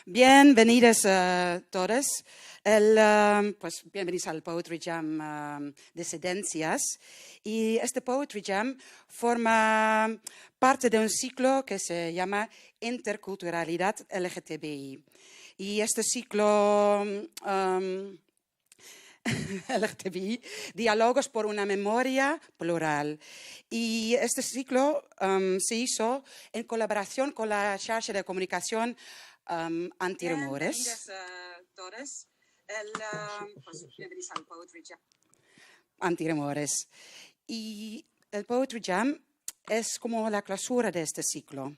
Bienvenidos a todos. Pues bienvenidos al Poetry Jam Disidéncias. Y este Poetry Jam forma parte de un ciclo que se llama Interculturalidad LGTBI. Y este ciclo LGTBI, Diálogos por una memoria plural. Y este ciclo se hizo en colaboración con la Xarxa de comunicación Antirumors. Antirumors. Y el Poetry Jam es como la clausura de este ciclo.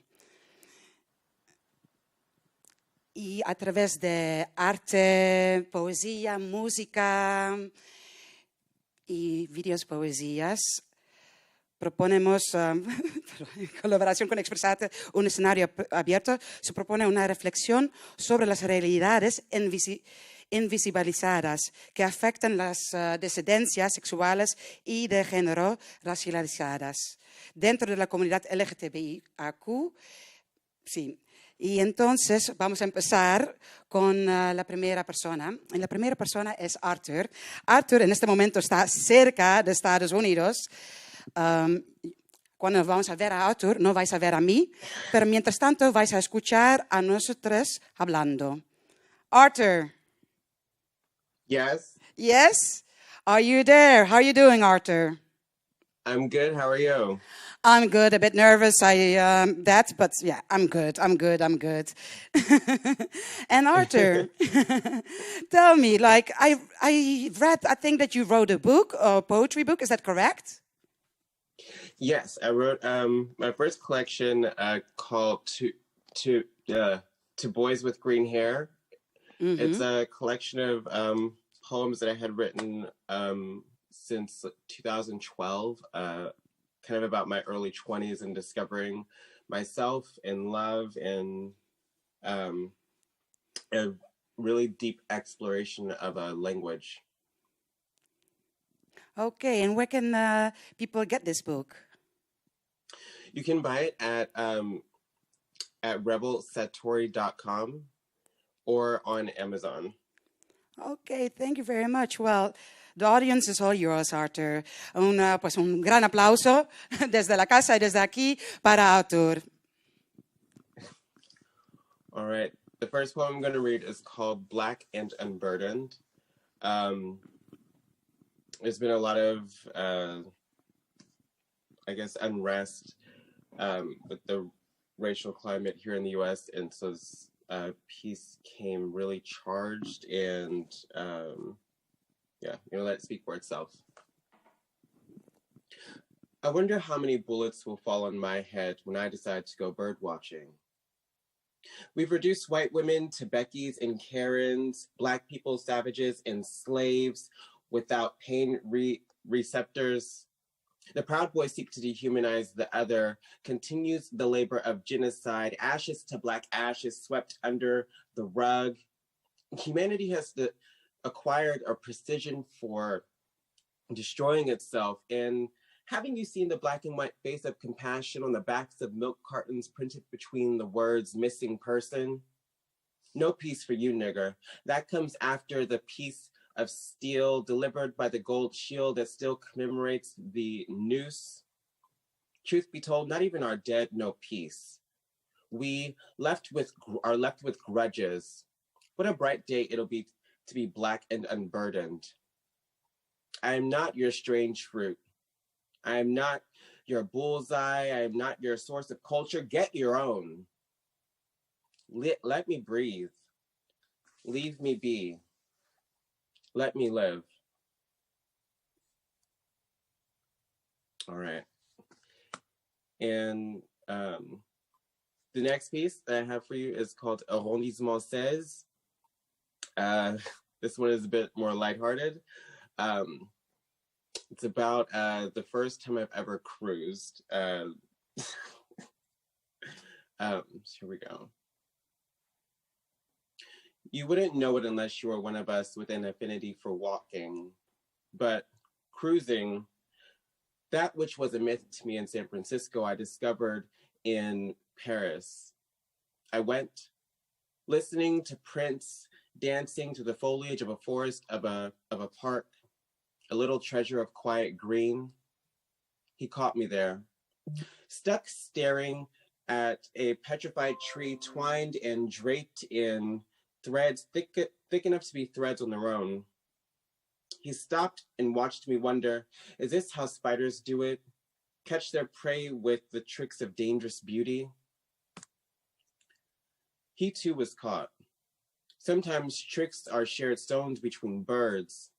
Y a través de arte, poesía, música y videos poesías, proponemos, en colaboración con ExpresArte, un escenario abierto, se propone una reflexión sobre las realidades invisibilizadas que afectan las disidencias sexuales y de género racializadas dentro de la comunidad LGTBIQ. Sí. Y entonces vamos a empezar con la primera persona. Y la primera persona es Arthur. Arthur en este momento está cerca de Estados Unidos. Cuando vamos a ver a Arthur, no vais a ver a mí, pero mientras tanto vais a escuchar a nosotros hablando. Arthur. Yes? Yes? Are you there? How are you doing, Arthur? I'm good. How are you? I'm good, a bit nervous, but yeah, I'm good. And Arthur, tell me, like, I read, I think that you wrote a book, a poetry book, is that correct? Yes, I wrote my first collection called To Boys with Green Hair. Mm-hmm. It's a collection of poems that I had written since 2012, kind of about my early 20s and discovering myself and love and a really deep exploration of a language. Okay, and where can people get this book? You can buy it at rebelsatori.com or on Amazon. Okay, thank you very much. Well, the audience is all yours, Arthur. Pues un gran aplauso desde la casa y desde aquí para Arthur. All right. The first poem I'm going to read is called Black and Unburdened. There's been a lot of, unrest with the racial climate here in the U.S., and so this piece came really charged and, let it speak for itself. I wonder how many bullets will fall on my head when I decide to go bird watching. We've reduced white women to Beckys and Karens, Black people savages and slaves without pain receptors. The Proud Boys seek to dehumanize the other, continues the labor of genocide, ashes to Black ashes swept under the rug. Humanity has acquired a precision for destroying itself. And haven't you seen the black and white face of compassion on the backs of milk cartons printed between the words missing person? No peace for you, nigger. That comes after the piece of steel delivered by the gold shield that still commemorates the noose. Truth be told, not even our dead know peace. We are left with grudges. What a bright day it'll be to be black and unburdened. I am not your strange fruit. I am not your bullseye. I am not your source of culture. Get your own. Let me breathe. Leave me be. Let me live. All right. And the next piece that I have for you is called Arrondissement 16. This one is a bit more lighthearted. It's about the first time I've ever cruised. Here we go. You wouldn't know it unless you were one of us with an affinity for walking. But cruising, that which was a myth to me in San Francisco, I discovered in Paris. I went listening to Prince dancing to the foliage of a forest of a park, a little treasure of quiet green. He caught me there, stuck staring at a petrified tree twined and draped in threads thick enough to be threads on their own. He stopped and watched me wonder, is this how spiders do it? Catch their prey with the tricks of dangerous beauty? He too was caught. Sometimes tricks are shared stones between birds.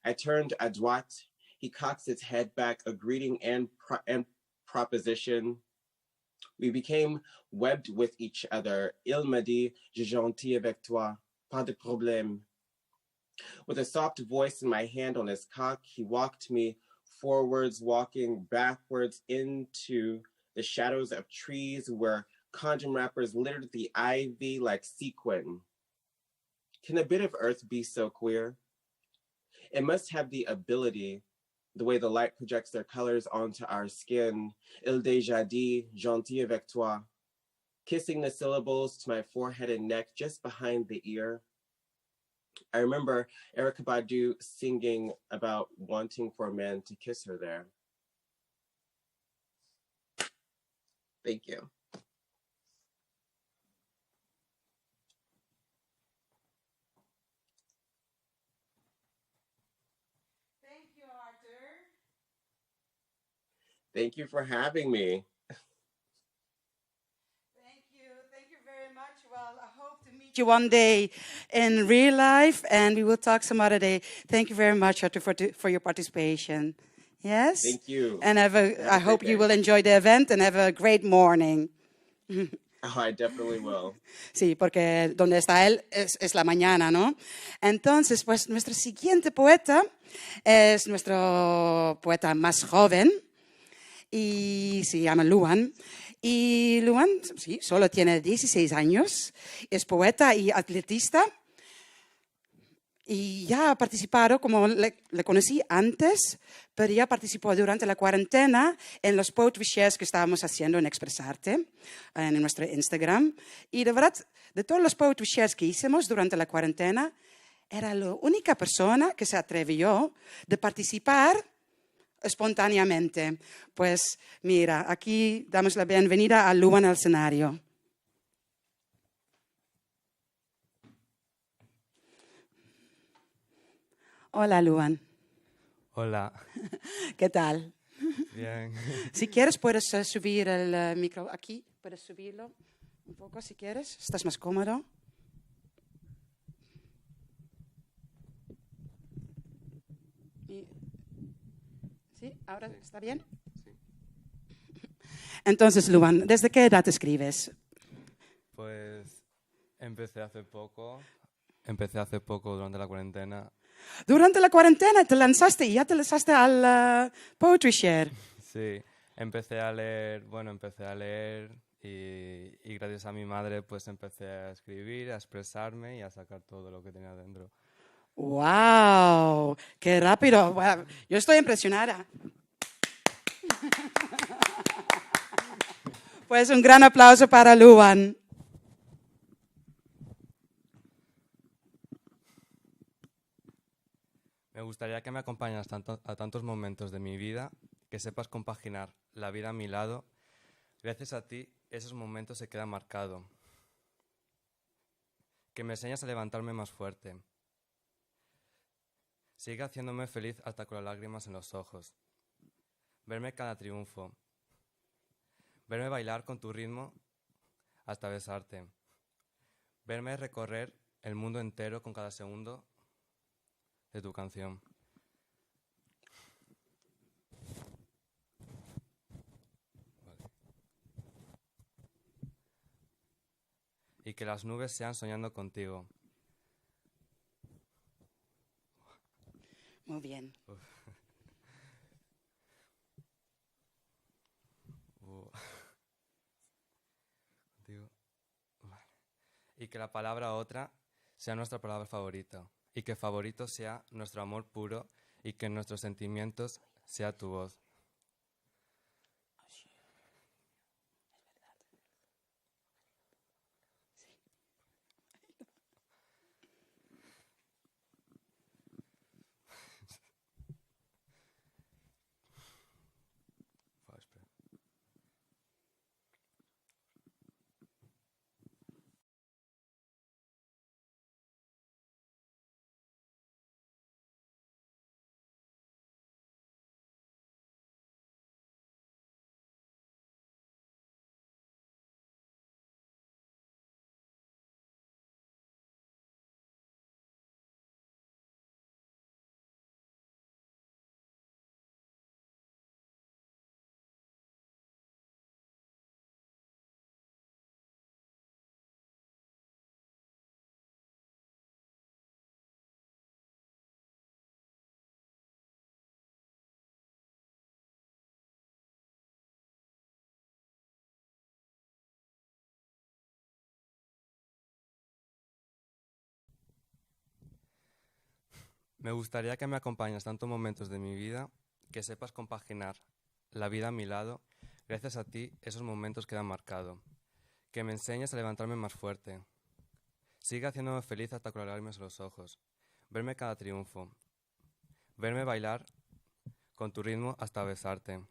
I turned à droite. He cocks his head back, a greeting and proposition. We became webbed with each other. Il m'a dit, je gentil avec toi, pas de problème. With a soft voice and my hand on his cock, he walked me forwards, walking backwards into the shadows of trees where condom wrappers littered the ivy like sequin. Can a bit of earth be so queer? It must have the ability, the way the light projects their colors onto our skin. Il déjà dit, gentil avec toi. Kissing the syllables to my forehead and neck just behind the ear. I remember Erykah Badu singing about wanting for a man to kiss her there. Thank you. Thank you, Arthur. Thank you for having me. Thank you very much. Well, I hope to meet you one day in real life, and we will talk some other day. Thank you very much, Arthur, for your participation. Yes? Thank you. And I hope you will enjoy the event and have a great morning. Oh, I definitely will. Sí, porque donde está él es la mañana, ¿no? Entonces, pues nuestro siguiente poeta es nuestro poeta más joven y se llama Luan. Y Luan, sí, solo tiene 16 años, es poeta y atletista. Y ya ha participado, como le conocí antes, pero ya participó durante la cuarentena en los Poetry Shares que estábamos haciendo en ExpresArte, en nuestro Instagram. Y de verdad, de todos los Poetry Shares que hicimos durante la cuarentena, era la única persona que se atrevió de participar espontáneamente. Pues mira, aquí damos la bienvenida a Luan al escenario. Hola, Luan. Hola. ¿Qué tal? Bien. Si quieres, puedes subir el micro aquí. Puedes subirlo un poco si quieres. ¿Estás más cómodo? ¿Sí? ¿Ahora está bien? Sí. Entonces, Luan, ¿desde qué edad escribes? Pues empecé hace poco durante la cuarentena. Durante la cuarentena te lanzaste y ya te lanzaste al Poetry Share. Sí, empecé a leer y gracias a mi madre pues empecé a escribir, a expresarme y a sacar todo lo que tenía dentro. ¡Wow! ¡Qué rápido! Bueno, yo estoy impresionada. Pues un gran aplauso para Luan. Me gustaría que me acompañaras a tantos momentos de mi vida, que sepas compaginar la vida a mi lado. Gracias a ti, esos momentos se quedan marcados. Que me enseñas a levantarme más fuerte. Sigue haciéndome feliz hasta con las lágrimas en los ojos. Verme cada triunfo. Verme bailar con tu ritmo hasta besarte. Verme recorrer el mundo entero con cada segundo de tu canción. Vale. Y que las nubes sean soñando contigo. Muy bien. Vale. Y que la palabra otra sea nuestra palabra favorita. Y que favorito sea nuestro amor puro y que en nuestros sentimientos sea tu voz. Me gustaría que me acompañes tantos momentos de mi vida, que sepas compaginar la vida a mi lado. Gracias a ti, esos momentos quedan marcados. Que me enseñes a levantarme más fuerte. Sigue haciéndome feliz hasta con las lágrimas en los ojos. Verme cada triunfo. Verme bailar con tu ritmo hasta besarte.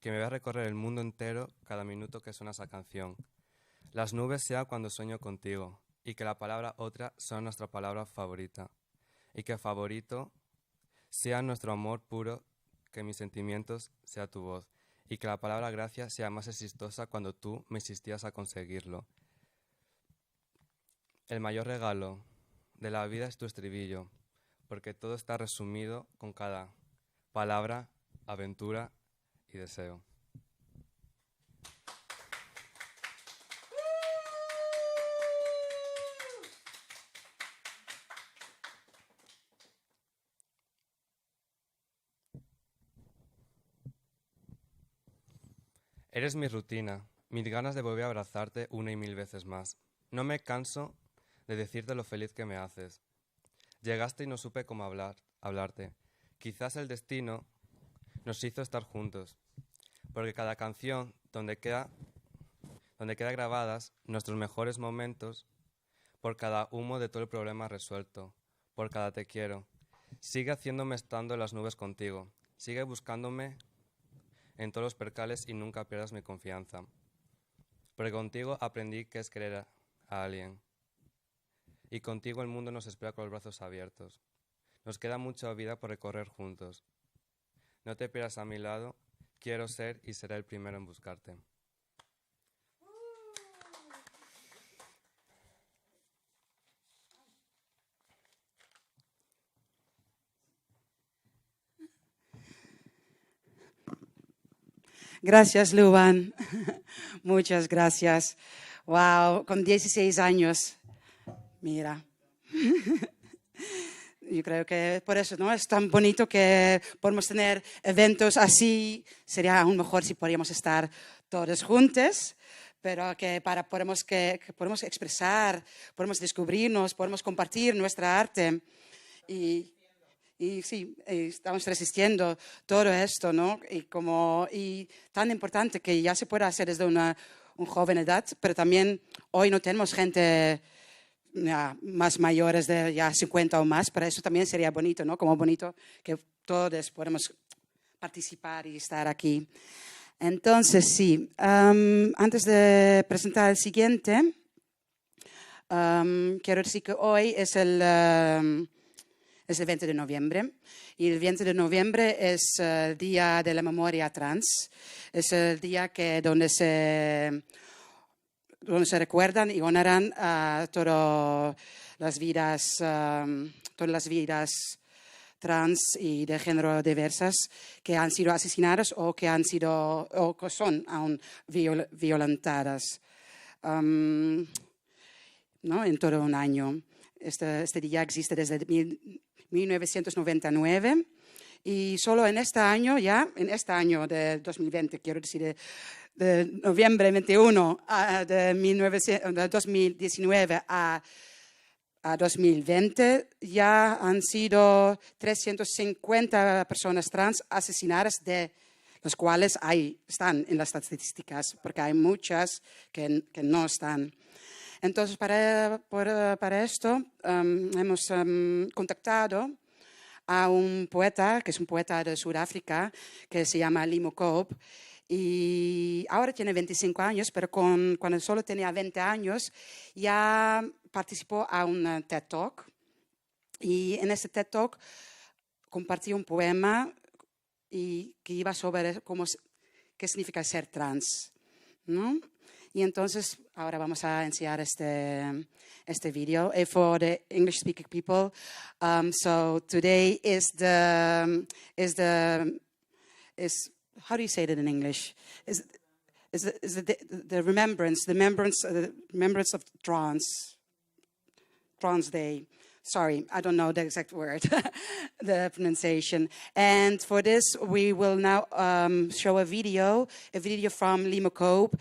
Que me veas recorrer el mundo entero cada minuto que suena esa canción. Las nubes sea cuando sueño contigo. Y que la palabra otra sea nuestra palabra favorita. Y que favorito sea nuestro amor puro, que mis sentimientos sea tu voz. Y que la palabra gracia sea más exitosa cuando tú me insistías a conseguirlo. El mayor regalo de la vida es tu estribillo, porque todo está resumido con cada palabra, aventura y deseo. Eres mi rutina, mis ganas de volver a abrazarte una y mil veces más. No me canso de decirte lo feliz que me haces. Llegaste y no supe cómo hablarte. Quizás el destino nos hizo estar juntos, porque cada canción donde queda grabadas nuestros mejores momentos, por cada humo de todo el problema resuelto, por cada te quiero. Sigue haciéndome estando en las nubes contigo, sigue buscándome en todos los percales y nunca pierdas mi confianza. Porque contigo aprendí qué es querer a alguien. Y contigo el mundo nos espera con los brazos abiertos. Nos queda mucha vida por recorrer juntos. No te pierdas a mi lado, quiero ser y seré el primero en buscarte. Gracias, Luan. Muchas gracias. Wow, con 16 años. Mira. Yo creo que por eso, ¿no? Es tan bonito que podemos tener eventos así. Sería aún mejor si podríamos estar todos juntos, pero que podemos expresar, podemos descubrirnos, podemos compartir nuestra arte. Y sí, estamos resistiendo todo esto, ¿no? Y tan importante que ya se puede hacer desde una joven edad, pero también hoy no tenemos gente ya más mayores de ya 50 o más, pero eso también sería bonito, ¿no? Como bonito que todos podemos participar y estar aquí. Entonces, sí, antes de presentar el siguiente, quiero decir que hoy es el 20 de noviembre. Y el 20 de noviembre es el Día de la Memoria Trans. Es el día donde se recuerdan y honoran a todas las vidas trans y de género diversas que han sido asesinadas o que son aún violentadas, ¿no? En todo un año. Este día existe desde 1999 y solo en este año de 2020, quiero decir, de noviembre 21 de 2019 a 2020 ya han sido 350 personas trans asesinadas, de las cuales están en las estadísticas, porque hay muchas que no están. Entonces, para esto hemos contactado a un poeta, que es un poeta de Sudáfrica, que se llama Limo Cope, y ahora tiene 25 años, pero cuando solo tenía 20 años ya participó a un TED Talk, y en ese TED Talk compartió un poema que iba sobre qué significa ser trans, ¿no? Y entonces ahora vamos a enseñar este video for the English speaking people. So today is how do you say that in English? Is the remembrance of Trans Day. Sorry, I don't know the exact word, the pronunciation. And for this, we will now show a video from Limo Cope.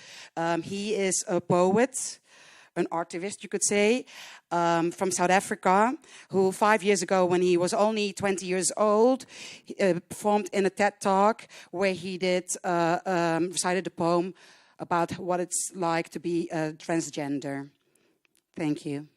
He is a poet an artivist, you could say, from South Africa, who 5 years ago, when he was only 20 years old, performed in a TED Talk where he recited a poem about what it's like to be a transgender. Thank you.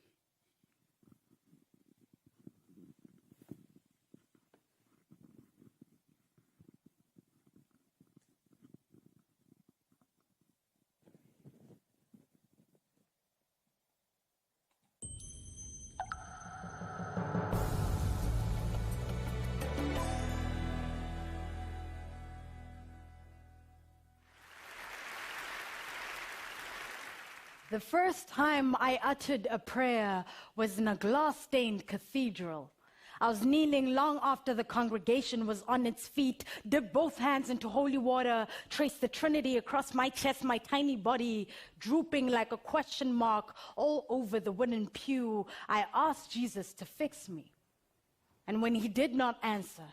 The first time I uttered a prayer was in a glass-stained cathedral. I was kneeling long after the congregation was on its feet, dipped both hands into holy water, traced the Trinity across my chest, my tiny body drooping like a question mark all over the wooden pew. I asked Jesus to fix me. And when he did not answer,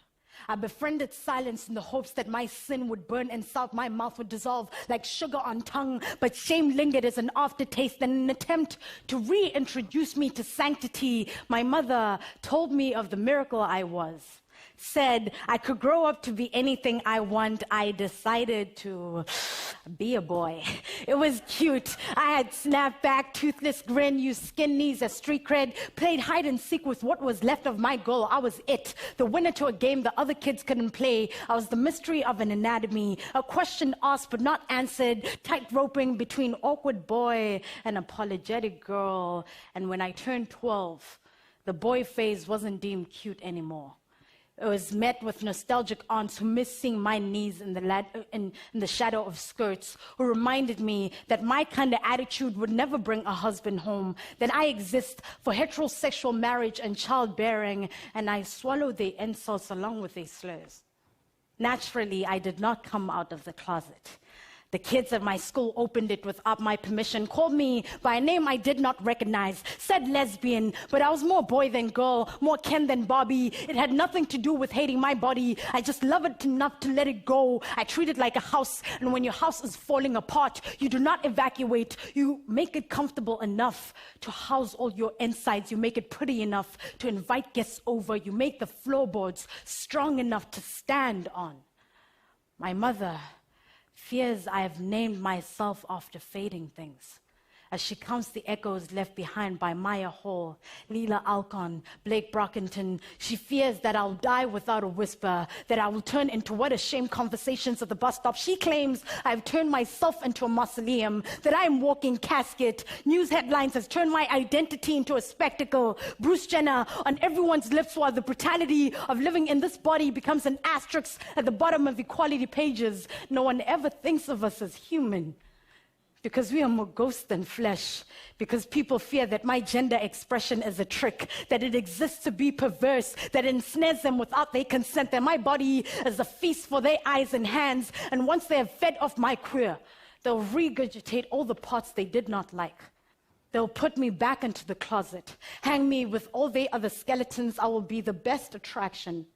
I befriended silence in the hopes that my sin would burn inside, my mouth would dissolve like sugar on tongue, but shame lingered as an aftertaste. In an attempt to reintroduce me to sanctity, my mother told me of the miracle I was, said I could grow up to be anything I want. I decided to be a boy. It was cute. I had snapback, toothless grin, used skin knees as street cred, played hide and seek with what was left of my girl. I was it, the winner to a game the other kids couldn't play. I was the mystery of an anatomy, a question asked but not answered, tight roping between awkward boy and apologetic girl. And when I turned 12, the boy phase wasn't deemed cute anymore. It was met with nostalgic aunts who missed seeing my knees in the shadow of skirts, who reminded me that my kind of attitude would never bring a husband home, that I exist for heterosexual marriage and childbearing, and I swallowed their insults along with their slurs. Naturally, I did not come out of the closet. The kids at my school opened it without my permission, called me by a name I did not recognize, said lesbian, but I was more boy than girl, more Ken than Barbie. It had nothing to do with hating my body. I just love it enough to let it go. I treat it like a house, and when your house is falling apart, you do not evacuate. You make it comfortable enough to house all your insides. You make it pretty enough to invite guests over. You make the floorboards strong enough to stand on. My mother fears I have named myself after fading things. As she counts the echoes left behind by Maya Hall, Leela Alcon, Blake Brockington, she fears that I'll die without a whisper, that I will turn into what a shame conversations at the bus stop. She claims I've turned myself into a mausoleum, that I am walking casket. News headlines has turned my identity into a spectacle. Bruce Jenner on everyone's lips, while the brutality of living in this body becomes an asterisk at the bottom of equality pages. No one ever thinks of us as human, because we are more ghost than flesh, because people fear that my gender expression is a trick, that it exists to be perverse, that it ensnares them without their consent, that my body is a feast for their eyes and hands, and once they have fed off my queer, they'll regurgitate all the parts they did not like. They'll put me back into the closet, hang me with all their other skeletons. I will be the best attraction.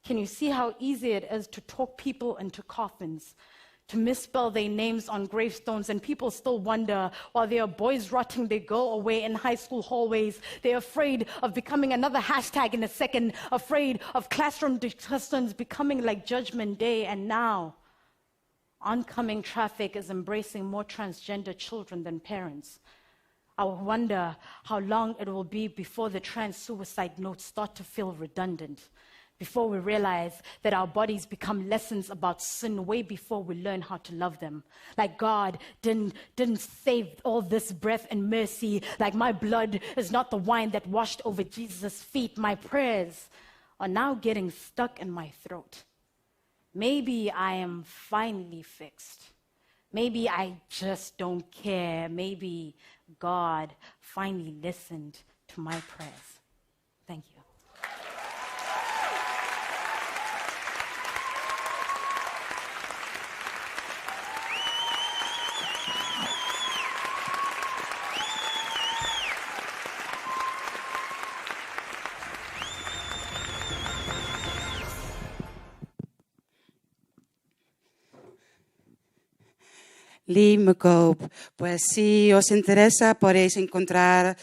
Can you see how easy it is to talk people into coffins, to misspell their names on gravestones, and people still wonder while there are boys rotting their girl away in high school hallways. They're afraid of becoming another hashtag in a second, afraid of classroom discussions becoming like Judgment Day. And now, oncoming traffic is embracing more transgender children than parents. I wonder how long it will be before the trans suicide notes start to feel redundant, before we realize that our bodies become lessons about sin way before we learn how to love them. Like God didn't save all this breath and mercy, like my blood is not the wine that washed over Jesus' feet. My prayers are now getting stuck in my throat. Maybe I am finally fixed. Maybe I just don't care. Maybe God finally listened to my prayers. Thank you. me koop. Pues si os interesa, lo puedes encontrar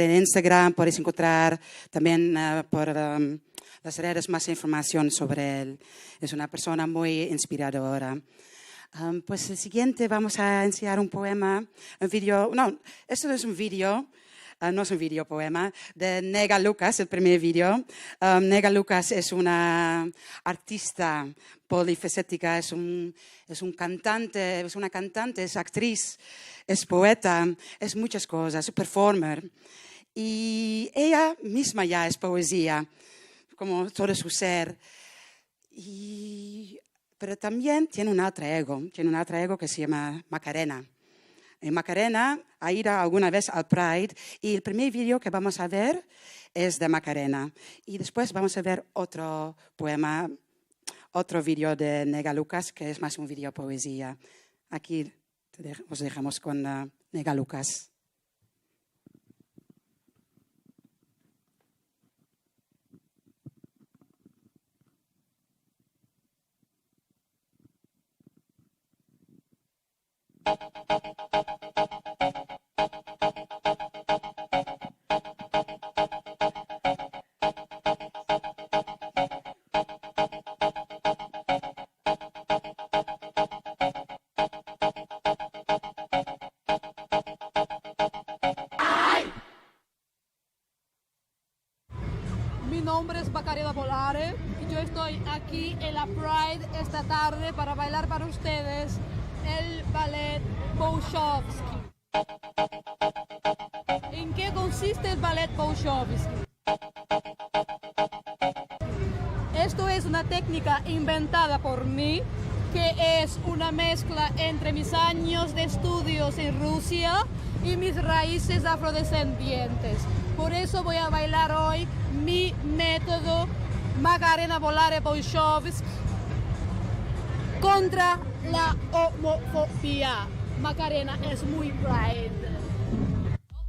en Instagram, podéis encontrar también por las redes más información sobre él. Es una persona muy inspiradora. Pues el siguiente vamos a enseñar un poema, un vídeo, no, esto no es un vídeo. No es un video poema, de Nega Lucas, el primer vídeo. Nega Lucas es una artista polifacética, es una cantante, es actriz, es poeta, es muchas cosas, es performer. Y ella misma ya es poesía, como todo su ser. Pero también tiene un alter ego que se llama Macarena. Macarena ha ido alguna vez al Pride y el primer vídeo que vamos a ver es de Macarena. Y después vamos a ver otro poema, otro vídeo de Nega Lucas, que es más un vídeo poesía. Aquí os dejamos con Nega Lucas. Mi nombre es Macarena Polare y yo estoy aquí en la Pride esta tarde para bailar para ustedes el ballet Bolshevsky. ¿En qué consiste el ballet Bolshevsky? Esto es una técnica inventada por mí, que es una mezcla entre mis años de estudios en Rusia y mis raíces afrodescendientes. Por eso voy a bailar hoy mi método Macarena Polare Bolshevsky contra la homofobia. Macarena es muy pride.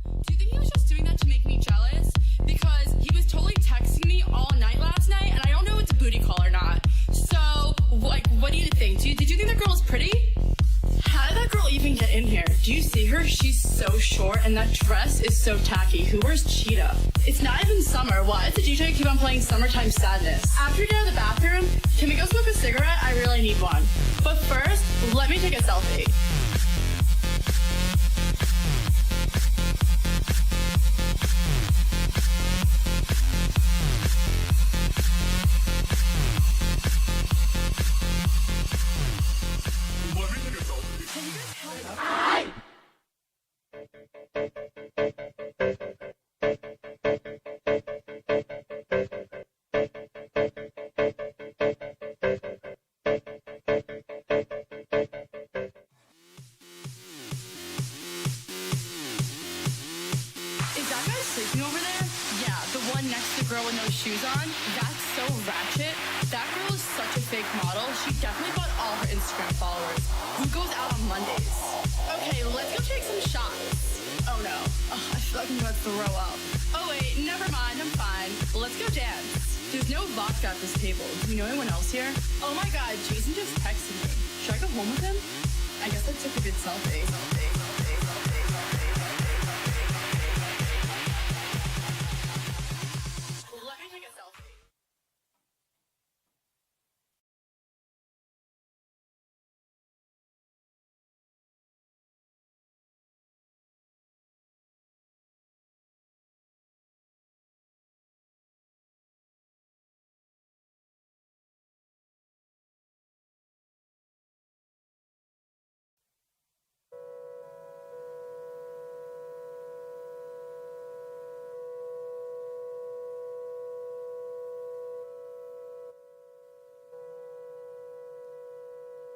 Do you think he was just doing that to make me jealous? Because he was totally texting me all night last night, and I don't know if it's a booty call or not. So, like, what do you think? Did you think that girl was pretty? How did that girl even get in here? Do you see her? She's so short, and that dress is so tacky. Who wears cheetah? It's not even summer. Why does the DJ keep on playing Summertime Sadness? After you get out of the bathroom, can we go smoke a cigarette? I really need one. But first, let me take a selfie. Sleeping over there? Yeah, the one next to the girl with no shoes on. That's so ratchet. That girl is such a fake model. She definitely bought all her Instagram followers. Who goes out on Mondays? Okay, let's go take some shots. Oh no, I feel like I'm gonna throw up. Oh wait, never mind, I'm fine. Let's go dance. There's no vodka at this table. Do you know anyone else here? Oh my god, Jason just texted me. Should I go home with him? I guess I took a good selfie.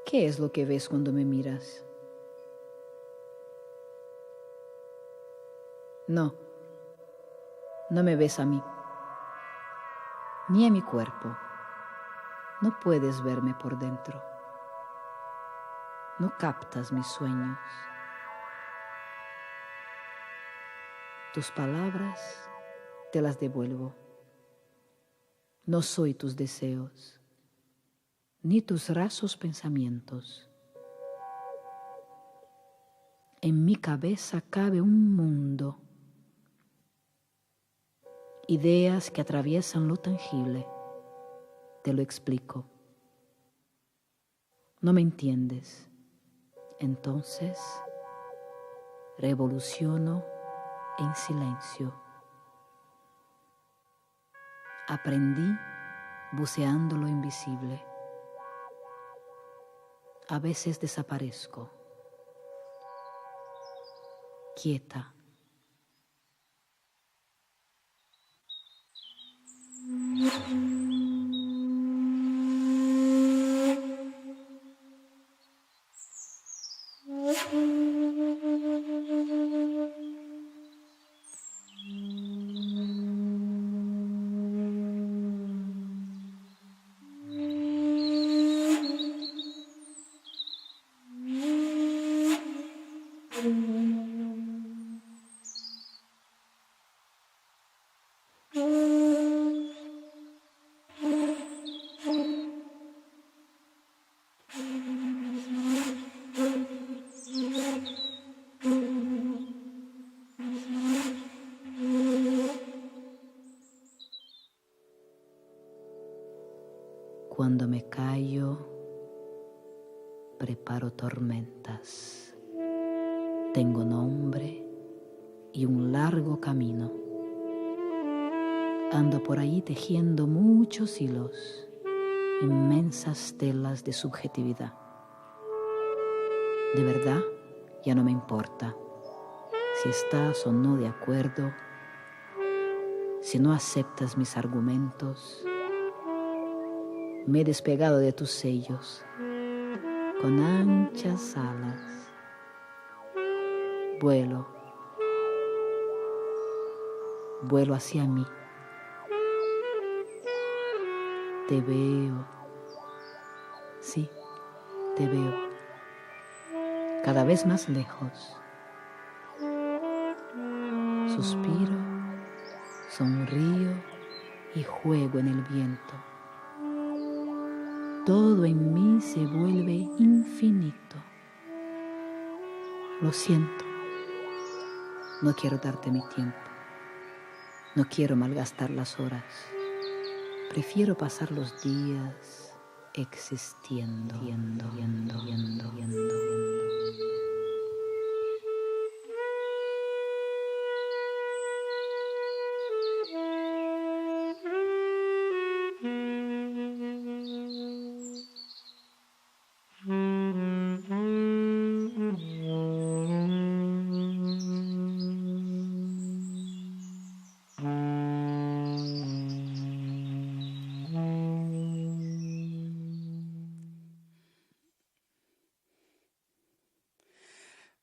¿Qué es lo que ves cuando me miras? No, no me ves a mí, ni a mi cuerpo. No puedes verme por dentro. No captas mis sueños. Tus palabras te las devuelvo. No soy tus deseos, ni tus rasos pensamientos. En mi cabeza cabe un mundo. Ideas que atraviesan lo tangible. Te lo explico. No me entiendes. Entonces, revoluciono en silencio. Aprendí buceando lo invisible. A veces desaparezco. Quieta. Cuando me callo, preparo tormentas. Tengo nombre y un largo camino. Ando por ahí tejiendo muchos hilos, inmensas telas de subjetividad. De verdad, ya no me importa si estás o no de acuerdo, si no aceptas mis argumentos. Me he despegado de tus sellos con anchas alas. Vuelo hacia mí. Te veo, sí, te veo, cada vez más lejos. Suspiro, sonrío y juego en el viento. Todo en mí se vuelve infinito. Lo siento. No quiero darte mi tiempo. No quiero malgastar las horas. Prefiero pasar los días existiendo.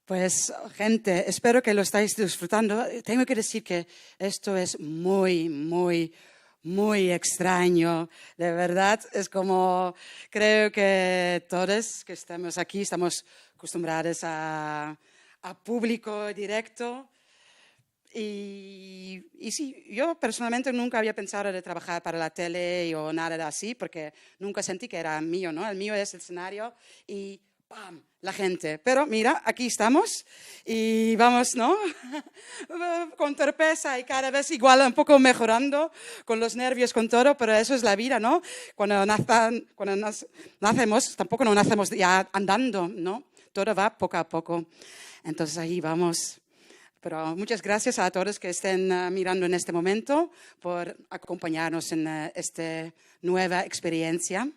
Pues, gente, espero que lo estáis disfrutando. Tengo que decir que esto es muy, muy, muy extraño. De verdad, es como, creo que todos que estamos aquí estamos acostumbrados a público directo. Y sí, yo personalmente nunca había pensado de trabajar para la tele o nada de así, porque nunca sentí que era mío, ¿no? El mío es el escenario y ¡pam! La gente. Pero mira, aquí estamos y vamos, ¿no? Con torpeza y cada vez igual un poco mejorando, con los nervios, con todo, pero eso es la vida, ¿no? Cuando nacemos, tampoco no nacemos ya andando, ¿no? Todo va poco a poco. Entonces ahí vamos. Pero muchas gracias a todos que estén mirando en este momento por acompañarnos en esta nueva experiencia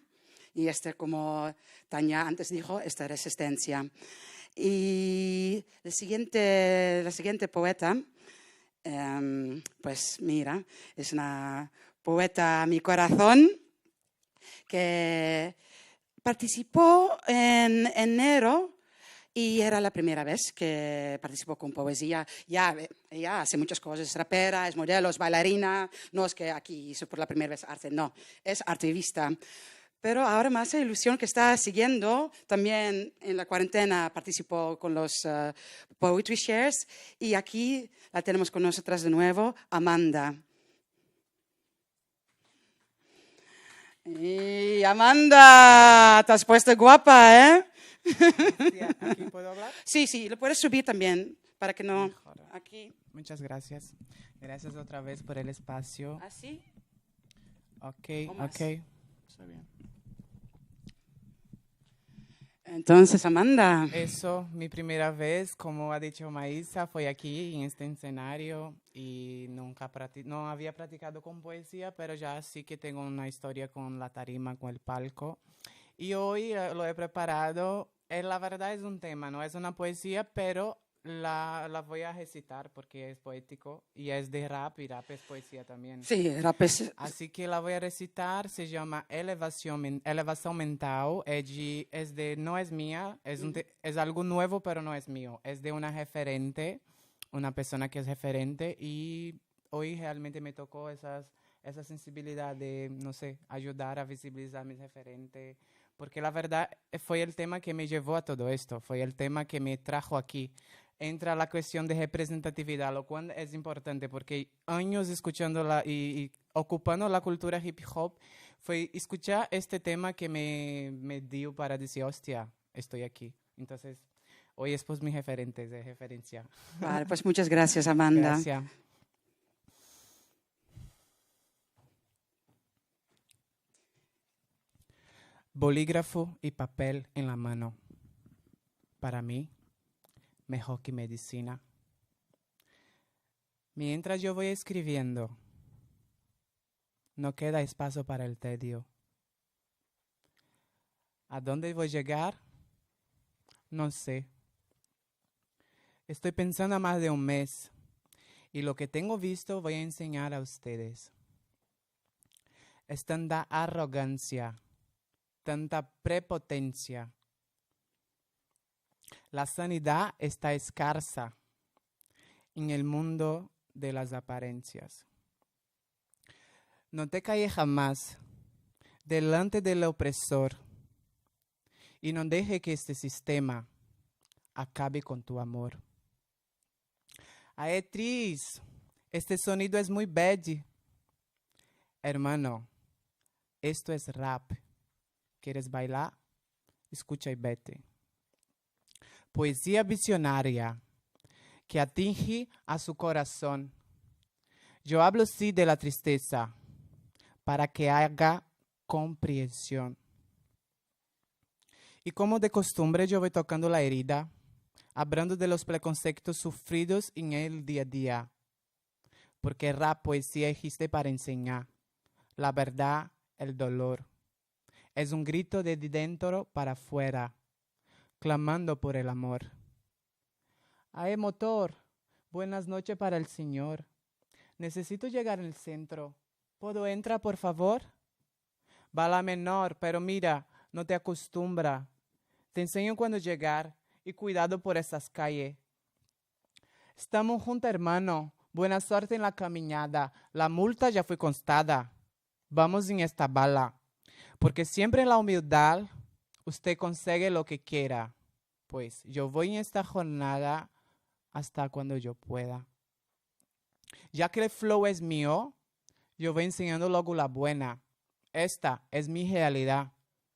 y como Tania antes dijo, esta resistencia. Y la siguiente poeta, pues mira, es una poeta a mi corazón que participó en enero. Y era la primera vez que participó con poesía. Ella hace muchas cosas, es rapera, es modelo, es bailarina. No es que aquí hizo por la primera vez arte, no, es artivista. Pero ahora me hace ilusión que está siguiendo. También en la cuarentena participó con los Poetry Shares. Y aquí la tenemos con nosotras de nuevo, Amanda. Y Amanda, te has puesto guapa, ¿eh? Sí, ¿aquí puedo hablar? Sí, sí, lo puedes subir también para que no... Mejor. Aquí. Muchas gracias. Gracias otra vez por el espacio. ¿Así? Ok, ¿O más? ok. Está bien. Entonces, Amanda. Eso, mi primera vez, como ha dicho Maísa, fue aquí en este escenario y no había practicado con poesía, pero ya sí que tengo una historia con la tarima, con el palco. Y hoy lo he preparado. La verdad es un tema, no es una poesía, pero la voy a recitar porque es poético y es de rap y rap es poesía también. Sí, rap es... Así que la voy a recitar, se llama Elevación Mental, no es mía, es algo nuevo, pero no es mío. Es de una referente, una persona que es referente y hoy realmente me tocó esa sensibilidad de, no sé, ayudar a visibilizar mis referentes, porque la verdad fue el tema que me llevó a todo esto, fue el tema que me trajo aquí. Entra la cuestión de representatividad, lo cual es importante porque años escuchándola y ocupando la cultura hip hop, fue escuchar este tema que me dio para decir, hostia, estoy aquí. Entonces, hoy es pues mis referentes de referencia. Vale, pues muchas gracias, Amanda. Gracias. Bolígrafo y papel en la mano. Para mí, mejor que medicina. Mientras yo voy escribiendo, no queda espacio para el tedio. ¿A dónde voy a llegar? No sé. Estoy pensando a más de un mes y lo que tengo visto voy a enseñar a ustedes. Es tanta arrogancia, tanta prepotencia. La sanidad está escasa en el mundo de las apariencias. No te calles jamás delante del opresor y no deje que este sistema acabe con tu amor. Aetriz, este sonido es muy bello. Hermano, esto es rap. ¿Quieres bailar? Escucha y vete. Poesía visionaria que atinge a su corazón. Yo hablo sí de la tristeza para que haga comprensión. Y como de costumbre yo voy tocando la herida, hablando de los preconceptos sufridos en el día a día. Porque rap, poesía existe para enseñar la verdad, el dolor. Es un grito de dentro para afuera, clamando por el amor. ¡Ay, motor! Buenas noches para el señor. Necesito llegar al centro. ¿Puedo entrar, por favor? Va la menor, pero mira, no te acostumbra. Te enseño cuándo llegar y cuidado por esas calles. Estamos juntos, hermano. Buena suerte en la caminada. La multa ya fue constada. Vamos en esta bala. Porque siempre en la humildad usted consigue lo que quiera. Pues yo voy en esta jornada hasta cuando yo pueda. Ya que el flow es mío, yo voy enseñando luego la buena. Esta es mi realidad.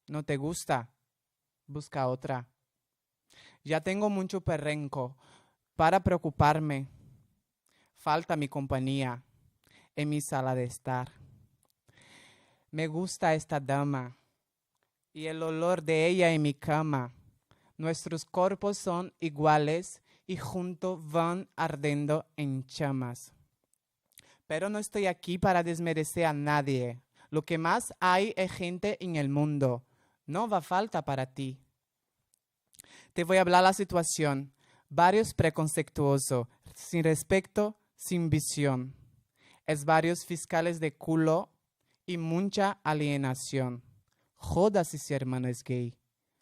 ¿No te gusta? Busca otra. Ya tengo mucho perrenco para preocuparme. Falta mi compañía en mi sala de estar. Me gusta esta dama y el olor de ella en mi cama. Nuestros cuerpos son iguales y juntos van ardiendo en llamas. Pero no estoy aquí para desmerecer a nadie. Lo que más hay es gente en el mundo. No va falta para ti. Te voy a hablar la situación. Varios preconceptuosos, sin respeto, sin visión. Es varios fiscales de culo y mucha alienación. Joda si su hermano es gay.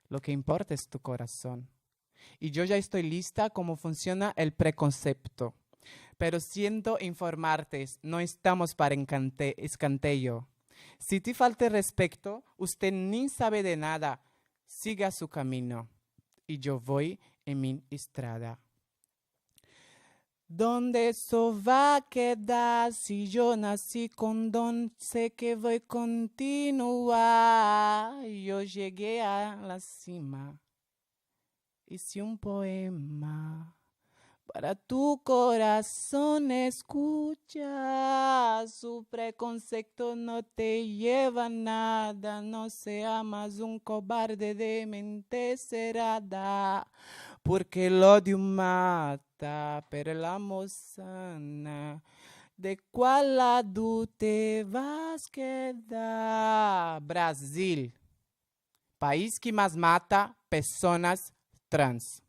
Lo que importa es tu corazón. Y yo ya estoy lista cómo funciona el preconcepto. Pero siento informarte, no estamos para escantello. Si te falta respeto, usted ni sabe de nada. Siga su camino. Y yo voy en mi estrada. ¿Dónde eso va a quedar? Si yo nací con don, sé que voy a continuar. Yo llegué a la cima hice un poema. Para tu corazón escucha, su preconcepto no te lleva a nada, no sea más un cobarde de mente cerrada, porque el odio mata, pero el amor sana. ¿De cuál lado te vas a quedar? Brasil, país que más mata personas trans.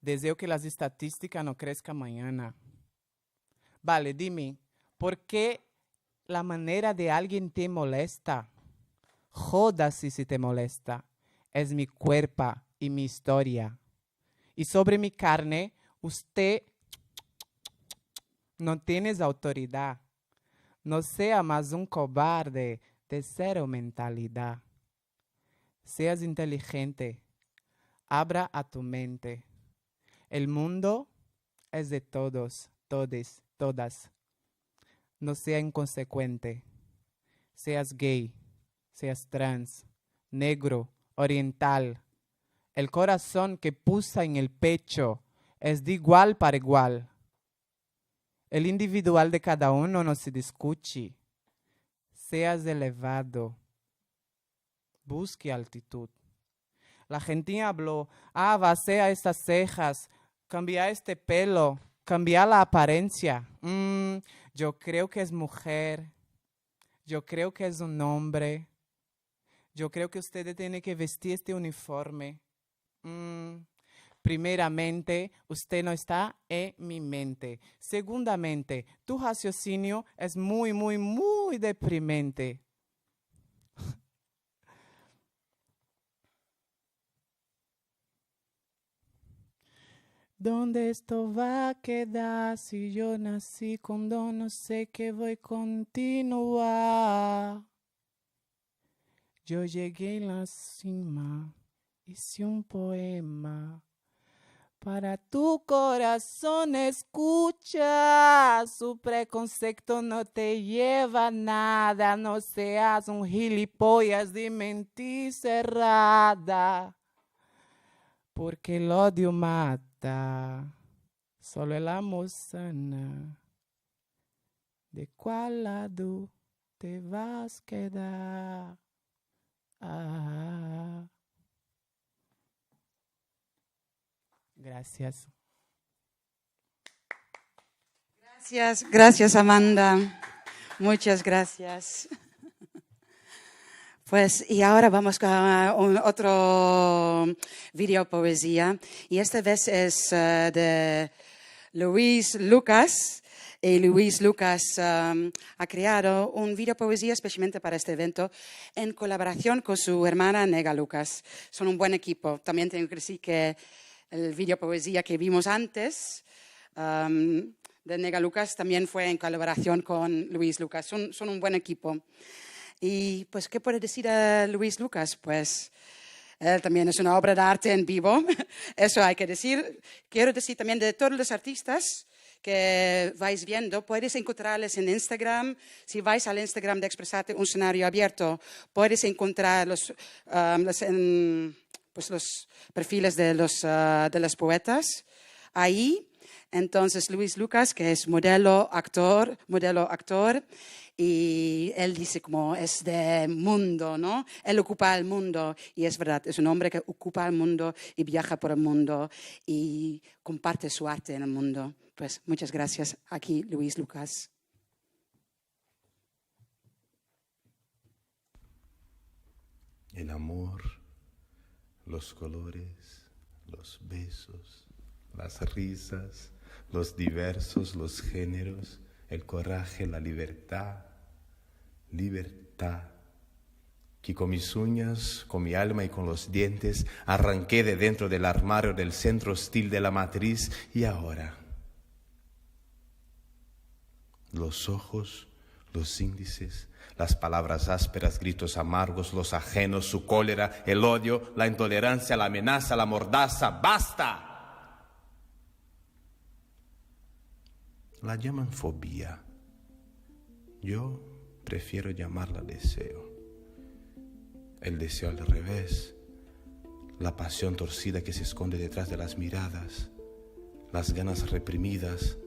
Deseo que las estadísticas no crezcan mañana. Vale, dime, ¿por qué la manera de alguien te molesta? Jódase si te molesta. Es mi cuerpo y mi historia. Y sobre mi carne, usted no tiene autoridad. No sea más un cobarde de cero mentalidad. Seas inteligente. Abra a tu mente. El mundo es de todos, todes, todas. No sea inconsecuente. Seas gay, seas trans, negro, oriental. El corazón que pulsa en el pecho es de igual para igual. El individual de cada uno no se discute. Seas elevado. Busque altitud. La gente habló, vacía estas cejas, cambia este pelo, cambia la apariencia. Yo creo que es mujer, yo creo que es un hombre, yo creo que usted tiene que vestir este uniforme. Primeramente, usted no está en mi mente. Segundamente, tu raciocinio es muy, muy, muy deprimente. ¿Dónde esto va a quedar si yo nací con don? No sé que voy a continuar. Yo llegué en la cima, hice un poema. Para tu corazón escucha, su preconcepto no te lleva a nada. No seas un gilipollas de mente cerrada. Porque el odio mata, solo el amor sana. ¿De cuál lado te vas a quedar? Gracias. Gracias Amanda. Muchas gracias. Pues, y ahora vamos con otro video poesía. Y esta vez es de Luis Lucas. Y Luis Lucas ha creado un video poesía especialmente para este evento en colaboración con su hermana Nega Lucas. Son un buen equipo. También tengo que decir que el video poesía que vimos antes de Nega Lucas también fue en colaboración con Luis Lucas. Son un buen equipo. Y pues, ¿qué puede decir a Luis Lucas? Pues, él también es una obra de arte en vivo, eso hay que decir. Quiero decir también de todos los artistas que vais viendo, podéis encontrarles en Instagram. Si vais al Instagram de ExpresArte, un escenario abierto, podéis encontrar los perfiles de los poetas ahí. Entonces, Luis Lucas, que es modelo, actor, y él dice como es de mundo, ¿no? Él ocupa el mundo, y es verdad, es un hombre que ocupa el mundo y viaja por el mundo y comparte su arte en el mundo. Pues muchas gracias. Aquí Luis Lucas. El amor, los colores, los besos, las risas, los diversos, los géneros, el coraje, la libertad, que con mis uñas, con mi alma y con los dientes arranqué de dentro del armario del centro hostil de la matriz, y ahora los ojos, los índices, las palabras ásperas, gritos amargos, los ajenos, su cólera, el odio, la intolerancia, la amenaza, la mordaza. ¡Basta! La llaman fobia. Yo prefiero llamarla deseo. El deseo al revés. la pasión torcida que se esconde detrás de las miradas, las ganas reprimidas,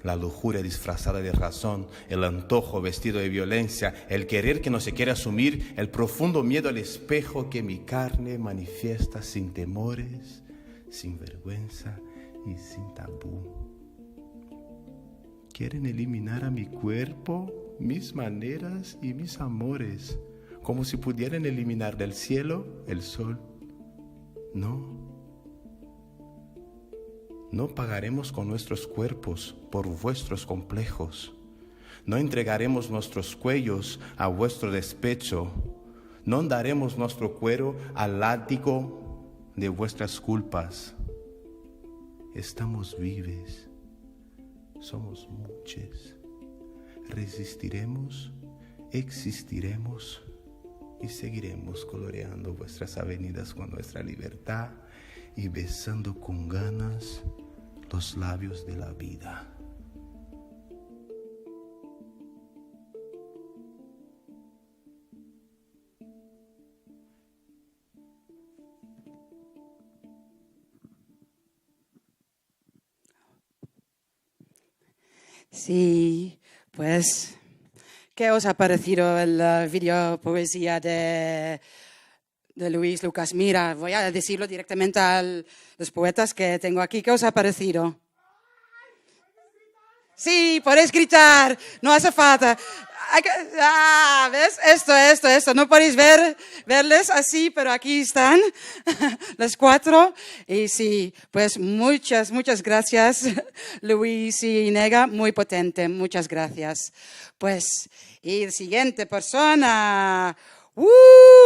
la lujuria disfrazada de razón, el antojo vestido de violencia, el querer que no se quiere asumir, el profundo miedo al espejo que mi carne manifiesta sin temores, sin vergüenza y sin tabú. Quieren eliminar a mi cuerpo, mis maneras y mis amores, como si pudieran eliminar del cielo el sol. No. No pagaremos con nuestros cuerpos por vuestros complejos. No entregaremos nuestros cuellos a vuestro despecho. No daremos nuestro cuero al látigo de vuestras culpas. Estamos vives. Somos muchos. Resistiremos, existiremos y seguiremos coloreando vuestras avenidas con nuestra libertad y besando con ganas los labios de la vida. Sí, pues, ¿qué os ha parecido el video poesía de Luis Lucas? Mira, voy a decirlo directamente a los poetas que tengo aquí. ¿Qué os ha parecido? Sí, podéis gritar, no hace falta. ¿Ves? Esto. No podéis verles así, pero aquí están las 4. Y sí, pues muchas gracias, Luis y Nega, muy potente, muchas gracias. Pues, y la siguiente persona,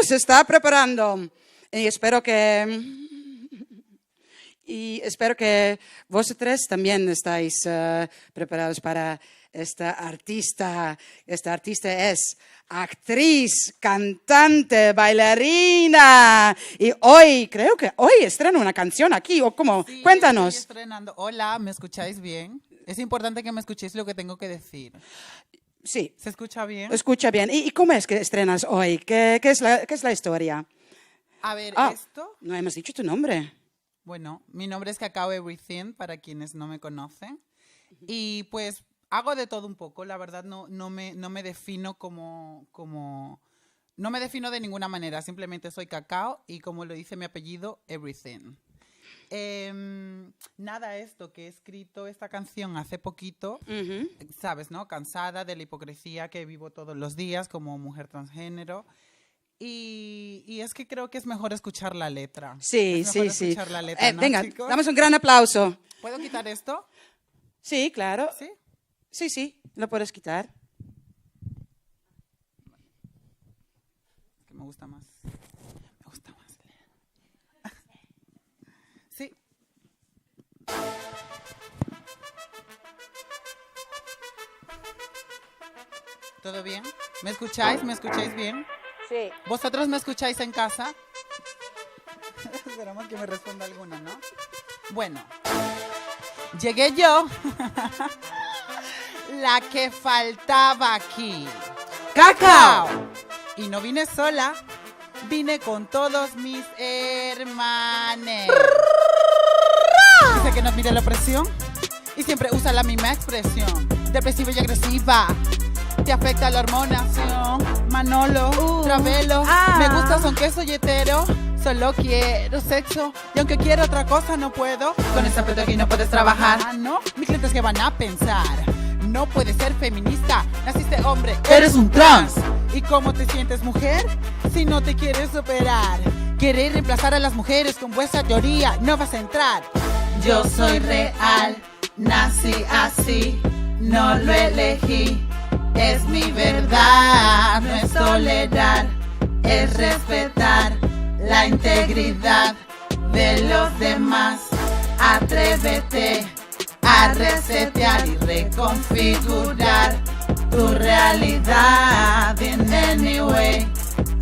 se está preparando. Y espero que vosotros también estáis preparados para esta artista. Esta artista es actriz, cantante, bailarina. Y creo que hoy estrena una canción aquí, ¿o cómo? Sí, Cuéntanos. Estoy estrenando. Hola, ¿me escucháis bien? Es importante que me escuchéis lo que tengo que decir. Sí. ¿Se escucha bien? Escucha bien. ¿Y cómo es que estrenas hoy? ¿Qué es la historia? A ver, esto... No hemos dicho tu nombre. Bueno, mi nombre es Cacao Everything, para quienes no me conocen. Y pues hago de todo un poco. La verdad no me defino como... No me defino de ninguna manera. Simplemente soy Cacao y, como lo dice mi apellido, Everything. Nada, esto que he escrito esta canción hace poquito, sabes, ¿no? Cansada de la hipocresía que vivo todos los días como mujer transgénero. Y es que creo que es mejor escuchar la letra. Sí. Escuchar la letra, ¿no, venga, chicos? damos un gran aplauso. ¿Puedo quitar esto? Sí, claro. ¿Sí? Sí, lo puedes quitar. Que me gusta más. Sí. ¿Todo bien? ¿Me escucháis? ¿Me escucháis bien? Sí. ¿Vosotros me escucháis en casa? Esperamos que me responda alguna, ¿no? Bueno, llegué yo, la que faltaba aquí. ¡Cacao! Y no vine sola, vine con todos mis hermanes. Dice que no admite la opresión y siempre usa la misma expresión. Depresiva y agresiva. Te afecta la hormonación. Manolo, Travelo. Me gusta, son que soy hetero. Solo quiero sexo. Y aunque quiero otra cosa, no puedo. Con ese aspecto aquí no puedes trabajar. ¿No? Mis clientes que van a pensar. No puedes ser feminista. Naciste hombre. Eres un trans. ¿Y cómo te sientes, mujer? Si no te quieres superar. Querer reemplazar a las mujeres con vuestra teoría. No vas a entrar. Yo soy real. Nací así. No lo elegí. Es mi verdad, no es tolerar, es respetar la integridad de los demás. Atrévete a resetear y reconfigurar tu realidad. In any way,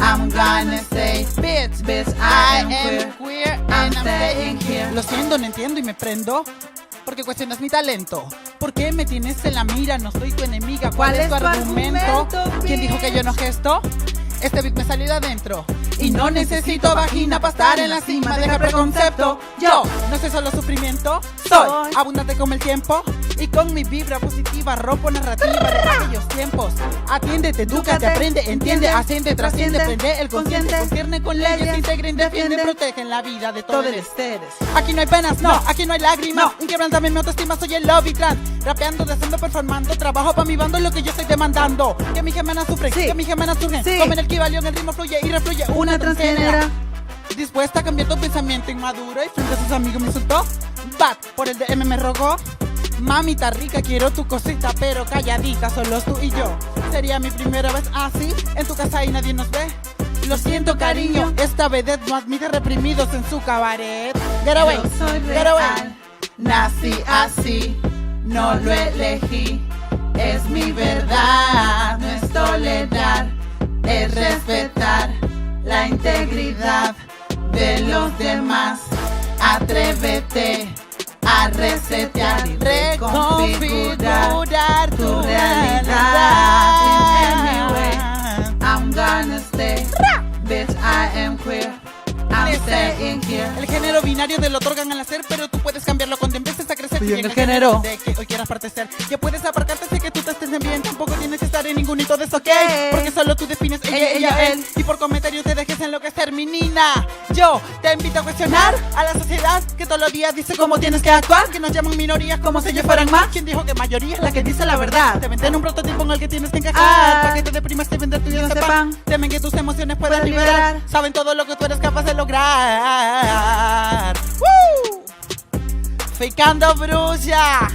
I'm gonna say, bitch, I am queer and I'm staying here. Lo siento, no entiendo y me prendo. Porque cuestionas mi talento. ¿Por qué me tienes en la mira? No soy tu enemiga. ¿Cuál es tu argumento? ¿Quién dijo que yo no gesto? Este beat me salió de adentro. Y no necesito vagina para estar en la cima, deja preconcepto. Yo no soy solo sufrimiento, soy abundante como el tiempo. Y con mi vibra positiva rompo narrativa de aquellos tiempos. Atiéndete, edúcate, aprende, entiende, asciende, trasciende, prende el consciente, concierne con leyes, integren, defienden, protegen la vida de todos ustedes. Aquí no hay penas, no, aquí no hay lágrimas. Un quebrantame mi autoestima, soy el lobby trans. Rapeando, descendo, performando, trabajo para mi bando, lo que yo estoy demandando. Que mis gemelas sufren, que mis gemelas surgen. Comen el kibalión, el ritmo fluye y refluye una transgénera. Dispuesta a cambiar tu pensamiento inmaduro y frente a sus amigos me insultó. Bat por el DM me rogó. Mamita rica, quiero tu cosita, pero calladita, solo tú y yo. Sería mi primera vez así, en tu casa y nadie nos ve. Lo siento, cariño, esta vedette no admite reprimidos en su cabaret. Get away, Yo soy get away. real, nací así, no lo elegí. Es mi verdad, no es tolerar, es respetar la integridad de los demás. Atrévete a resetear y reconfigurar tu realidad. In any way, I'm gonna stay. Bitch, I am queer. I'm staying here. El género binario te lo otorgan al nacer, pero tú puedes cambiarlo cuando empieces a crecer. Estoy en Y el género de que hoy quieras partecer, ya puedes aparcarte, sé que tú te estés bien. Tampoco tienes que estar en ningún hito de eso, ¿ok? Porque solo tú defines ella, él. Y por comentarios te dejes enloquecer, mi nina. Yo te invito a cuestionar a la sociedad que todos los días dice cómo tienes que actuar. Que nos llaman minorías como si ellos fueran más. ¿Quién dijo que mayoría es la que dice la verdad? Te venden un prototipo en el que tienes que encajar. Para que te deprimas y vender tu vida sepan. Temen que tus emociones puedan liberar. Saben todo lo que tú eres capaz de lograr. ¡Woo! Ficando bruja.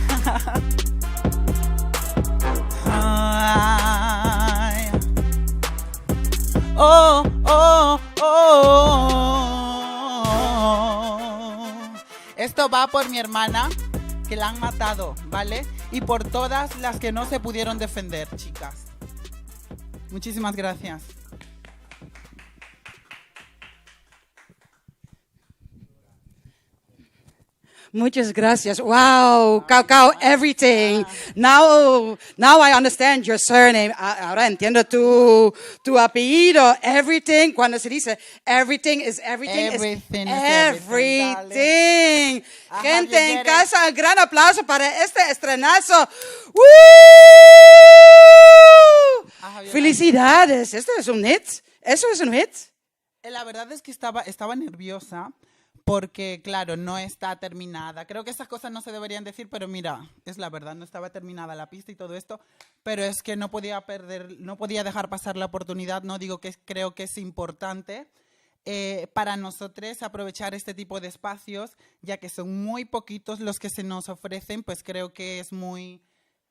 Ay. Oh, oh, oh. Esto va por mi hermana, que la han matado, ¿vale? Y por todas las que no se pudieron defender, chicas. Muchísimas gracias. Muchas gracias. Wow, Cacao, everything. Now I understand your surname. Ahora entiendo tu apellido. Everything. Cuando se dice everything is everything. Everything is everything. Ajá, Gente en casa, un gran aplauso para este estrenazo. ¡Woo! Ajá, Felicidades. Esto es un hit. Eso es un hit. La verdad es que estaba nerviosa. Porque, claro, no está terminada. Creo que esas cosas no se deberían decir, pero mira, es la verdad, no estaba terminada la pista y todo esto, pero es que no podía dejar pasar la oportunidad. No digo que creo que es importante para nosotros aprovechar este tipo de espacios, ya que son muy poquitos los que se nos ofrecen, pues creo que es muy...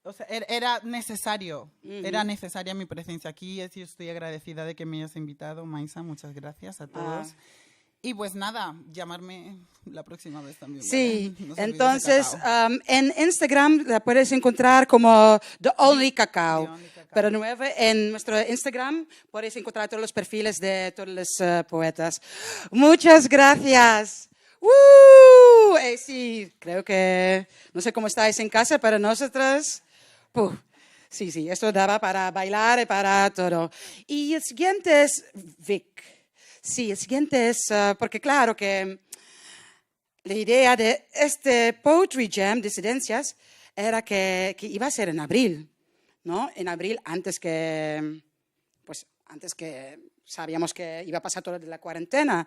O sea, era necesario, era necesaria mi presencia aquí. Y estoy agradecida de que me hayas invitado, Maisa. Muchas gracias a todos. Y pues nada, llamarme la próxima vez también. Sí, ¿vale? No se entonces olviden de Cacao. en Instagram la puedes encontrar como The Only Cacao. Pero nuevo, en nuestro Instagram puedes encontrar todos los perfiles de todos los poetas. Muchas gracias. ¡Woo! Sí, creo que, no sé cómo estáis en casa, pero nosotros... Sí, esto daba para bailar y para todo. Y el siguiente es Vic. Sí, el siguiente es, porque claro que la idea de este Poetry Jam Disidéncias era que iba a ser en abril, ¿no? En abril, antes que sabíamos que iba a pasar todo de la cuarentena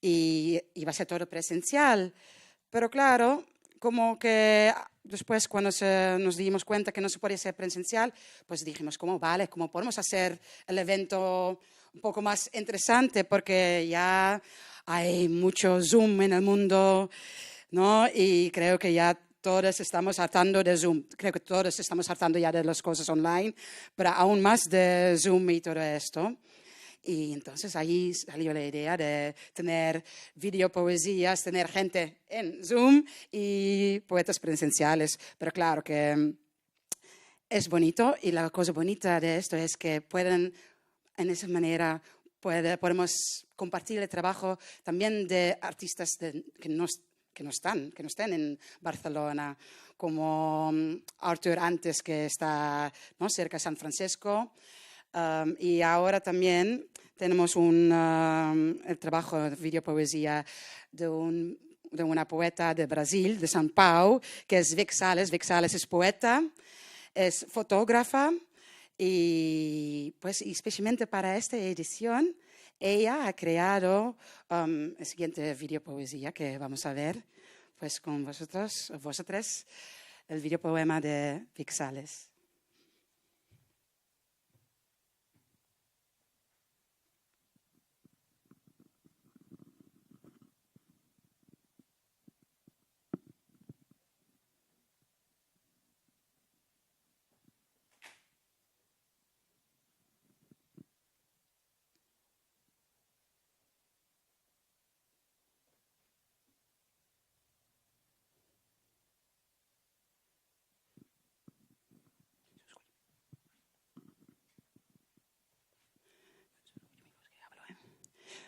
y iba a ser todo presencial. Pero claro, como que después cuando nos dimos cuenta que no se podía ser presencial, pues dijimos, ¿cómo podemos hacer el evento un poco más interesante? Porque ya hay mucho Zoom en el mundo, ¿no? Y creo que ya todos estamos hartando de Zoom. Creo que todos estamos hartando ya de las cosas online, pero aún más de Zoom y todo esto. Y entonces ahí salió la idea de tener videopoesías, tener gente en Zoom y poetas presenciales. Pero claro que es bonito, y la cosa bonita de esto es que pueden, en esa manera, podemos compartir el trabajo también de artistas que no están en Barcelona, como Arthur antes, que está, ¿no?, cerca de San Francisco. Y ahora también tenemos el trabajo de videopoesía de una poeta de Brasil, de São Paulo, que es Vic Sales. Vic Sales es poeta, es fotógrafa y pues especialmente para esta edición ella ha creado el siguiente videopoesía que vamos a ver pues con vosotros, el videopoema de Vic Sales.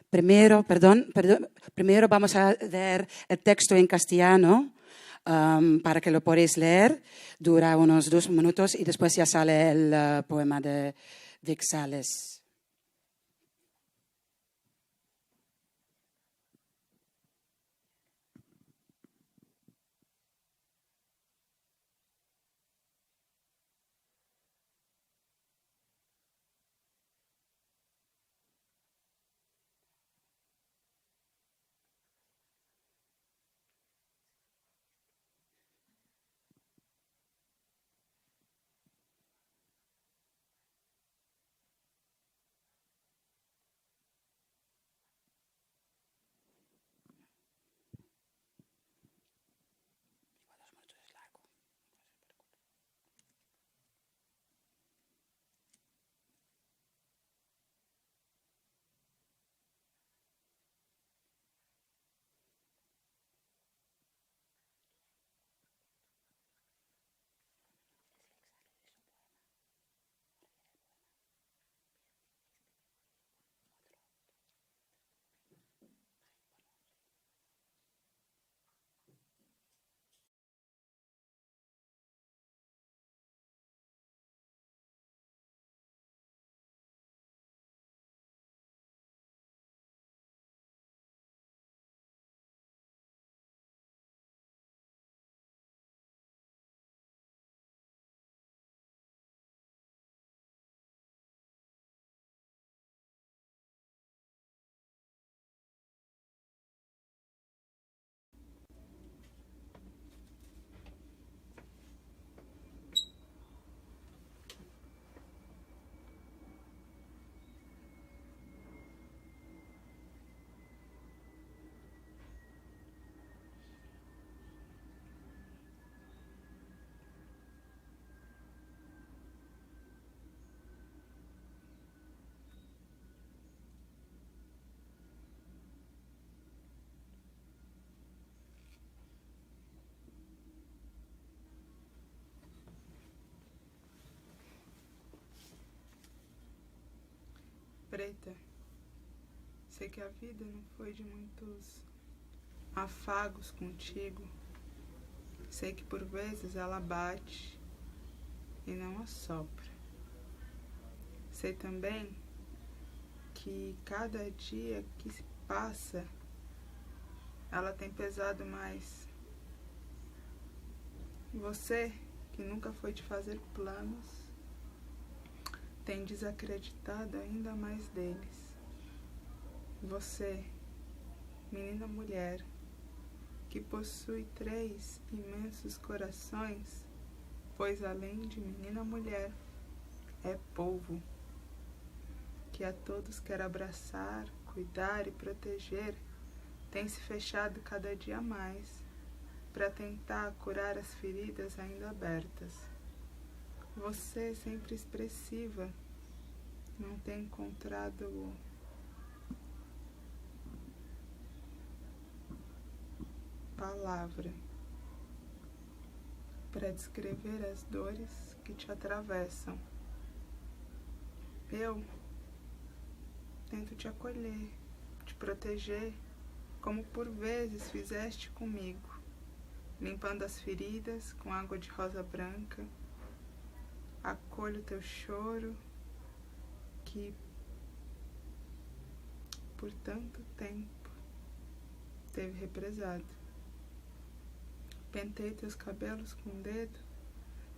Primero vamos a leer el texto en castellano para que lo podáis leer. Dura unos 2 minutos y después ya sale el poema de Vic Sales. Preta, sei que a vida não foi de muitos afagos contigo. Sei que por vezes ela bate e não assopra. Sei também que cada dia que se passa, ela tem pesado mais. Você, que nunca foi de fazer planos, tem desacreditado ainda mais deles. Você, menina mulher, que possui 3 imensos corações, pois além de menina mulher, é polvo, que a todos quer abraçar, cuidar e proteger, tem se fechado cada dia mais, para tentar curar as feridas ainda abertas. Você, sempre expressiva, não tem encontrado palavra para descrever as dores que te atravessam. Eu tento te acolher, te proteger, como por vezes fizeste comigo, limpando as feridas com água de rosa branca. Acolho teu choro, que por tanto tempo teve represado. Pentei teus cabelos com o dedo,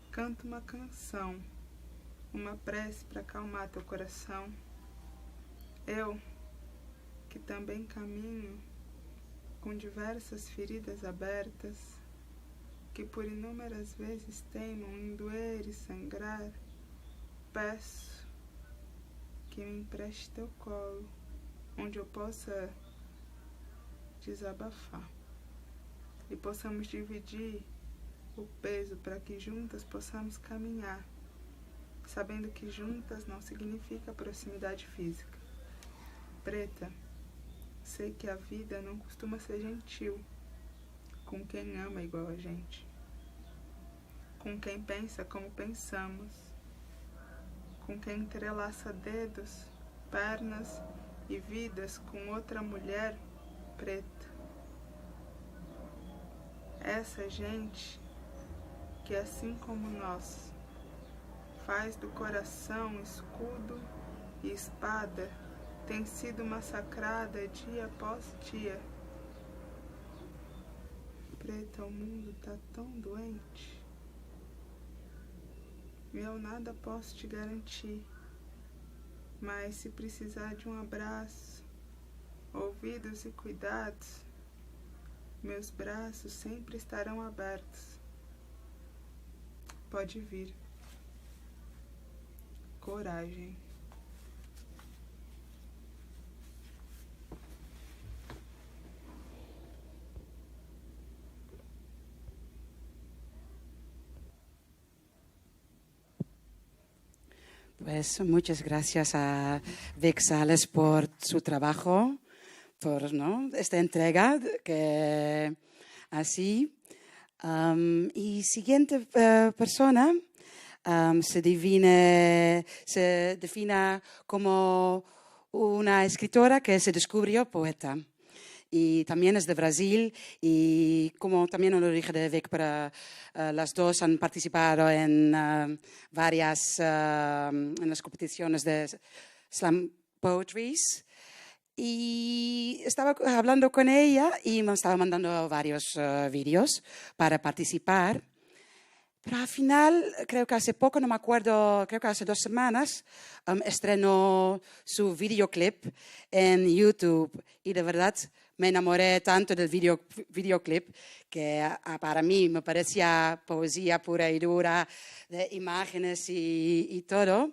canto uma canção, uma prece para acalmar teu coração. Eu, que também caminho com diversas feridas abertas, que por inúmeras vezes teimam em doer e sangrar, peço que me empreste teu colo, onde eu possa desabafar e possamos dividir o peso para que juntas possamos caminhar, sabendo que juntas não significa proximidade física. Preta, sei que a vida não costuma ser gentil com quem ama igual a gente, com quem pensa como pensamos, com quem entrelaça dedos, pernas e vidas com outra mulher preta. Essa gente que, assim como nós, faz do coração escudo e espada, tem sido massacrada dia após dia. Preta, o mundo tá tão doente e eu nada posso te garantir, mas se precisar de um abraço, ouvidos e cuidados, meus braços sempre estarão abertos. Pode vir. Coragem. Pues muchas gracias a Vic Sales por su trabajo, por esta entrega que así. Y siguiente persona se define como una escritora que se descubrió poeta. Y también es de Brasil y como también lo dije de Vic, para las dos han participado en varias en las competiciones de slam poetries. Y estaba hablando con ella y me estaba mandando varios vídeos para participar. Pero al final, creo que hace poco, no me acuerdo, creo que hace 2 semanas, estrenó su videoclip en YouTube. Y de verdad me enamoré tanto del videoclip que para mí me parecía poesía pura y dura, de imágenes y todo,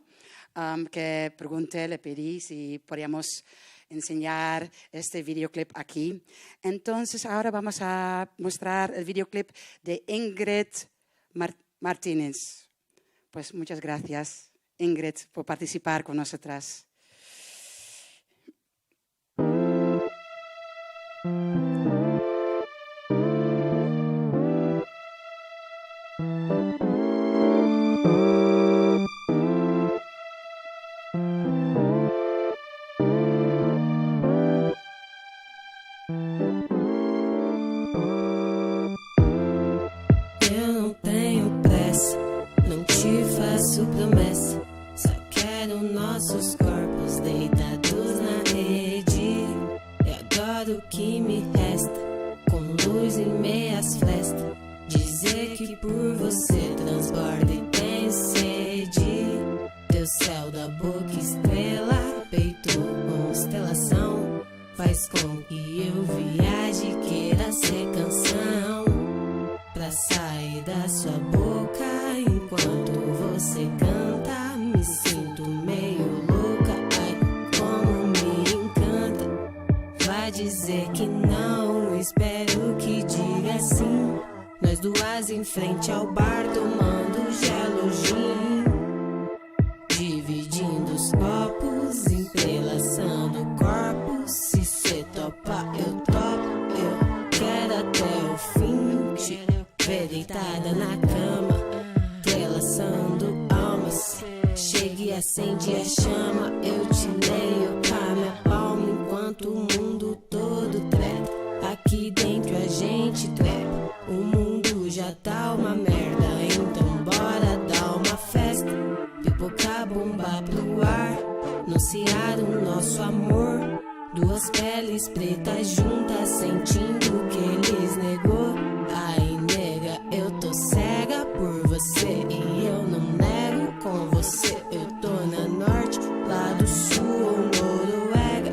que pregunté, le pedí si podíamos enseñar este videoclip aquí. Entonces ahora vamos a mostrar el videoclip de Ingrid Martínez. Pues muchas gracias, Ingrid, por participar con nosotras. Promessa, só quero nossos corpos deitados na rede. E agora o que me resta, com luz e meias festas, dizer que por você transborda e tenho sede. Teu céu da boca estrela, peito constelação, faz com que eu viaje e queira ser canção. Pra sair da sua boca enquanto você canta, me sinto meio louca, ai como me encanta. Vai dizer que não, espero que diga sim. Nós duas em frente ao bar tomando gelo gin, dividindo os copos, entrelaçando corpos. Se cê topa, eu topo, eu quero até o fim. Ver deitada na cama, entrelaçando almas. Chegue e acende a chama, eu te leio com minha palma enquanto o mundo todo treta. Aqui dentro a gente trepa, o mundo já tá uma merda, então bora dar uma festa. Pipocar bomba pro ar, anunciar o nosso amor. Duas peles pretas juntas, sentindo o que eles negou. Ai, nega, eu tô cega por você e eu não nego com você. Eu tô na norte, lá do sul ou Noruega.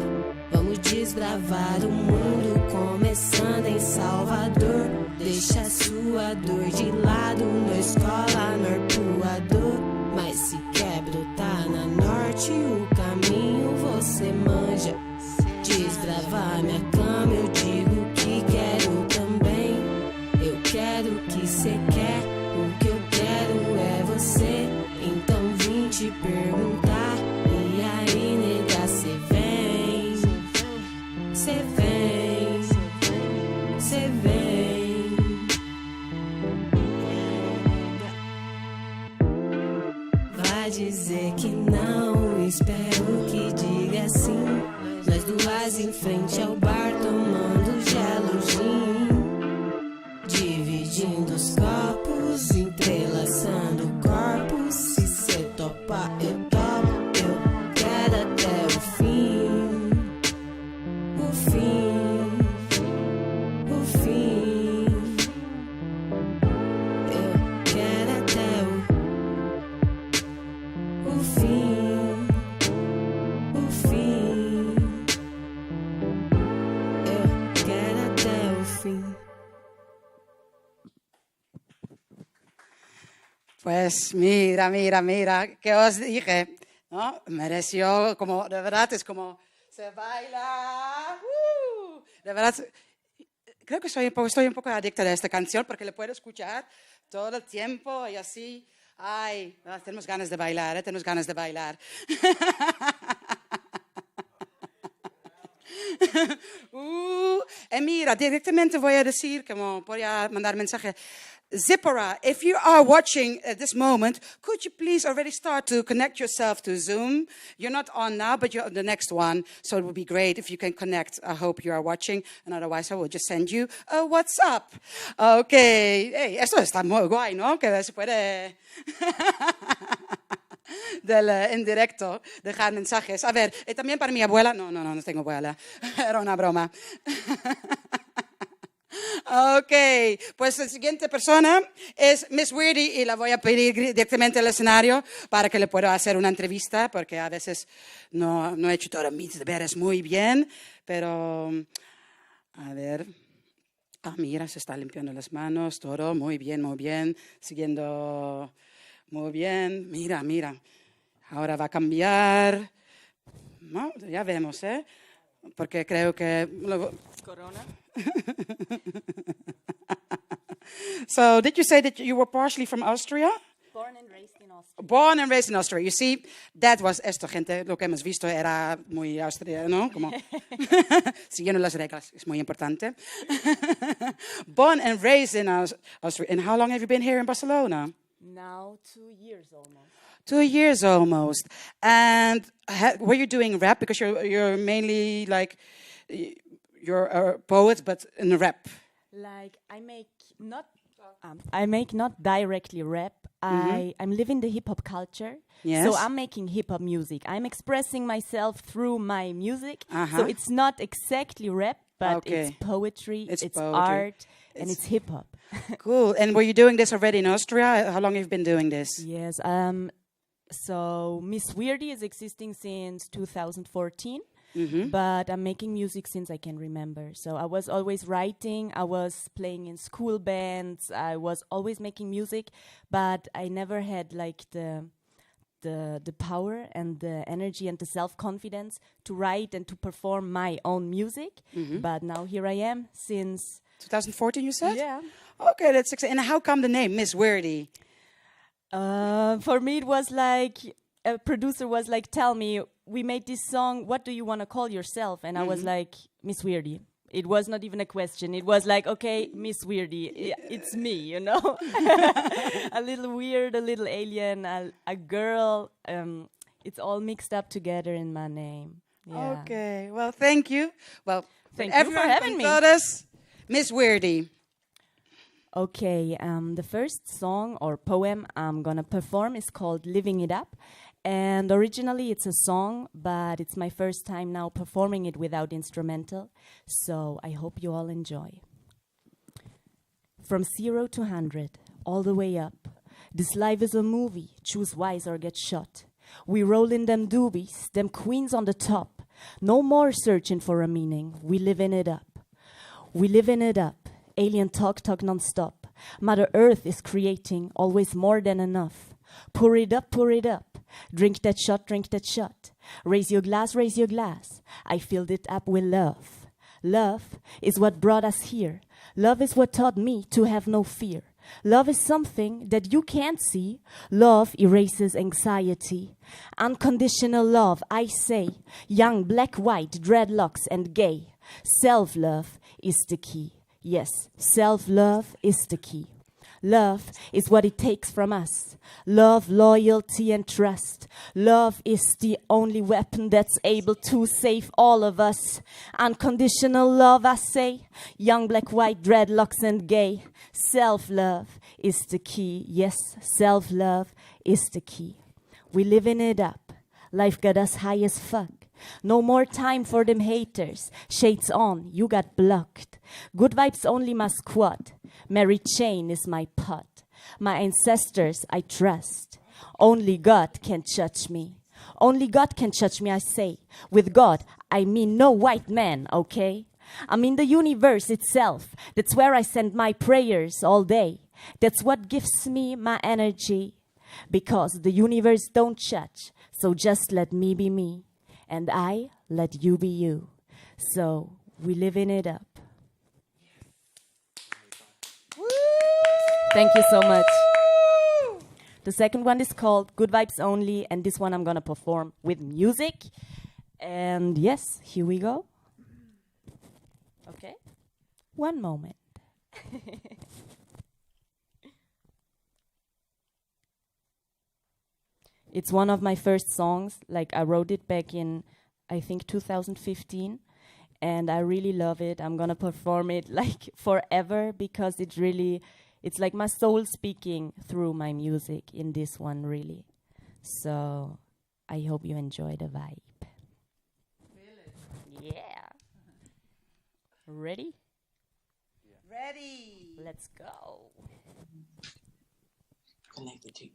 Vamos desbravar o mundo, começando em Salvador. Deixa a sua dor de lado, na escola no arpoador. Mas se quer brotar na norte, o caminho você manja. Desbravar minha cama, eu digo que quero também. Eu quero o que cê quer, o que eu quero é você. Então vim te perguntar, e aí nega, cê vem? Cê vem? Cê vem? Vai dizer que não, espero que diga sim. Nós duas em frente ao bar, tomando gelo gin, dividindo os copos, entrelaçando corpos. Se cê topar, eu topo, eu quero até o fim. O fim, o fim. Eu quero até o fim, o fim. Eu quero até o fim. Pues mira, que os dije, ¿no? Mereció, como, de verdad, es como, se baila, de verdad, creo que estoy un poco adicta a esta canción porque le puedo escuchar todo el tiempo y así, ay, tenemos ganas de bailar, tenemos ganas de bailar. Mira, directamente voy a decir, como voy a mandar mensaje. Zippora, if you are watching at this moment, could you please already start to connect yourself to Zoom? You're not on now, but you're on the next one. So it would be great if you can connect. I hope you are watching. And otherwise, I will just send you a WhatsApp. Okay. Hey, esto está muy guay, ¿no? Que se puede en directo dejar mensajes. A ver, también para mi abuela. No tengo abuela. Era una broma. Ok, pues la siguiente persona es Miss Weirdy y la voy a pedir directamente al escenario para que le pueda hacer una entrevista porque a veces no he hecho todos mis deberes muy bien, pero a ver, mira, se está limpiando las manos, todo muy bien, siguiendo muy bien, mira, ahora va a cambiar, no, ya vemos, porque creo que luego... Corona. So, did you say that you were partially from Austria? Born and raised in Austria. Born and raised in Austria. You see, that was esto, gente. Lo que hemos visto era muy austriano, como siguiendo las reglas. Es muy importante. Born and raised in Austria. And how long have you been here in Barcelona? Now 2 years almost. 2 years almost. And were you doing rap? Because you're mainly like... You're a poet, but in rap. Like I make not directly rap. I'm living the hip hop culture. Yes. So I'm making hip hop music. I'm expressing myself through my music. So it's not exactly rap, but it's poetry, it's art, and it's hip hop. Cool. And were you doing this already in Austria? How long have you been doing this? Yes. So Miss Weirdy is existing since 2014. But I'm making music since I can remember. So I was always writing, I was playing in school bands, I was always making music, but I never had like the power and the energy and the self-confidence to write and to perform my own music. But now here I am since... 2014 you said? Yeah. Okay, that's exciting. And how come the name, Miss Weirdy? For me it was like, a producer was like, tell me, we made this song, what do you want to call yourself? And I was like, Miss Weirdy. It was not even a question. It was like, okay, Miss Weirdy, it's me, you know? A little weird, a little alien, a girl. It's all mixed up together in my name. Yeah. Okay, well, thank you. Well, thank you for having me. Miss Weirdy. Okay, the first song or poem I'm gonna perform is called Living It Up. And originally it's a song, but it's my first time now performing it without instrumental, so I hope you all enjoy. From 0 to 100, all the way up, this life is a movie, choose wise or get shot. We roll in them doobies, them queens on the top. No more searching for a meaning, we live in it up. We live in it up, alien talk non-stop. Mother Earth is creating always more than enough. Pour it up, drink that shot, drink that shot. Raise your glass, I filled it up with love. Love is what brought us here. Love is what taught me to have no fear. Love is something that you can't see. Love erases anxiety. Unconditional love, I say. Young, black, white, dreadlocks and gay. Self-love is the key. Yes, self-love is the key. Love is what it takes from us. Love, loyalty, and trust. Love is the only weapon that's able to save all of us. Unconditional love, I say. Young, black, white, dreadlocks, and gay. Self-love is the key. Yes, self-love is the key. We living it up. Life got us high as fuck. No more time for them haters. Shades on, you got blocked. Good vibes only my squad. Mary Chain is my pot. My ancestors I trust. Only God can judge me. Only God can judge me, I say. With God, I mean no white man, okay? I mean the universe itself. That's where I send my prayers all day. That's what gives me my energy. Because the universe don't judge. So just let me be me. And I let you be you. So we living it up. Thank you so much. The second one is called Good Vibes Only, and this one I'm gonna perform with music. And yes, here we go. Okay, one moment. It's one of my first songs. Like, I wrote it back in, I think, 2015. And I really love it. I'm gonna perform it like forever because it really, it's like my soul speaking through my music in this one, really. So I hope you enjoy the vibe. Yeah. Ready? Yeah. Ready. Let's go. Connected to you.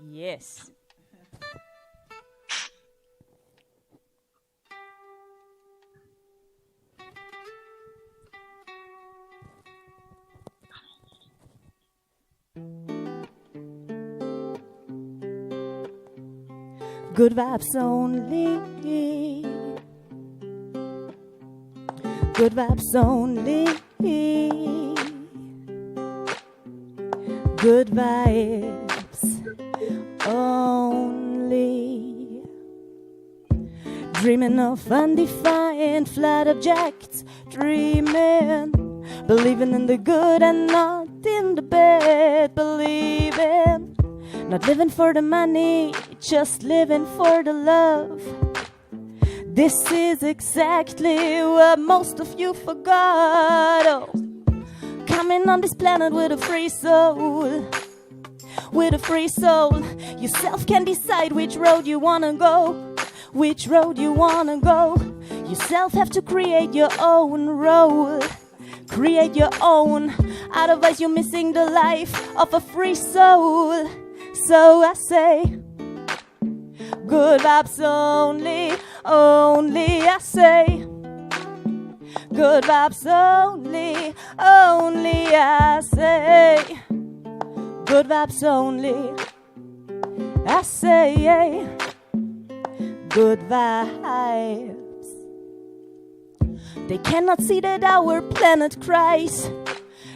Yes. Good vibes only. Good vibes only. Good vibes only. Dreaming of undefined flat objects. Dreaming, believing in the good and not in the bad. Believing, not living for the money, just living for the love. This is exactly what most of you forgot. Oh, coming on this planet with a free soul. With a free soul, yourself can decide which road you wanna go. Which road you wanna go. Yourself have to create your own road. Create your own. Otherwise you're missing the life of a free soul. So I say, good vibes only, only I say. Good vibes only, only I say. Good vibes only, I say. Good vibes. They cannot see that our planet cries.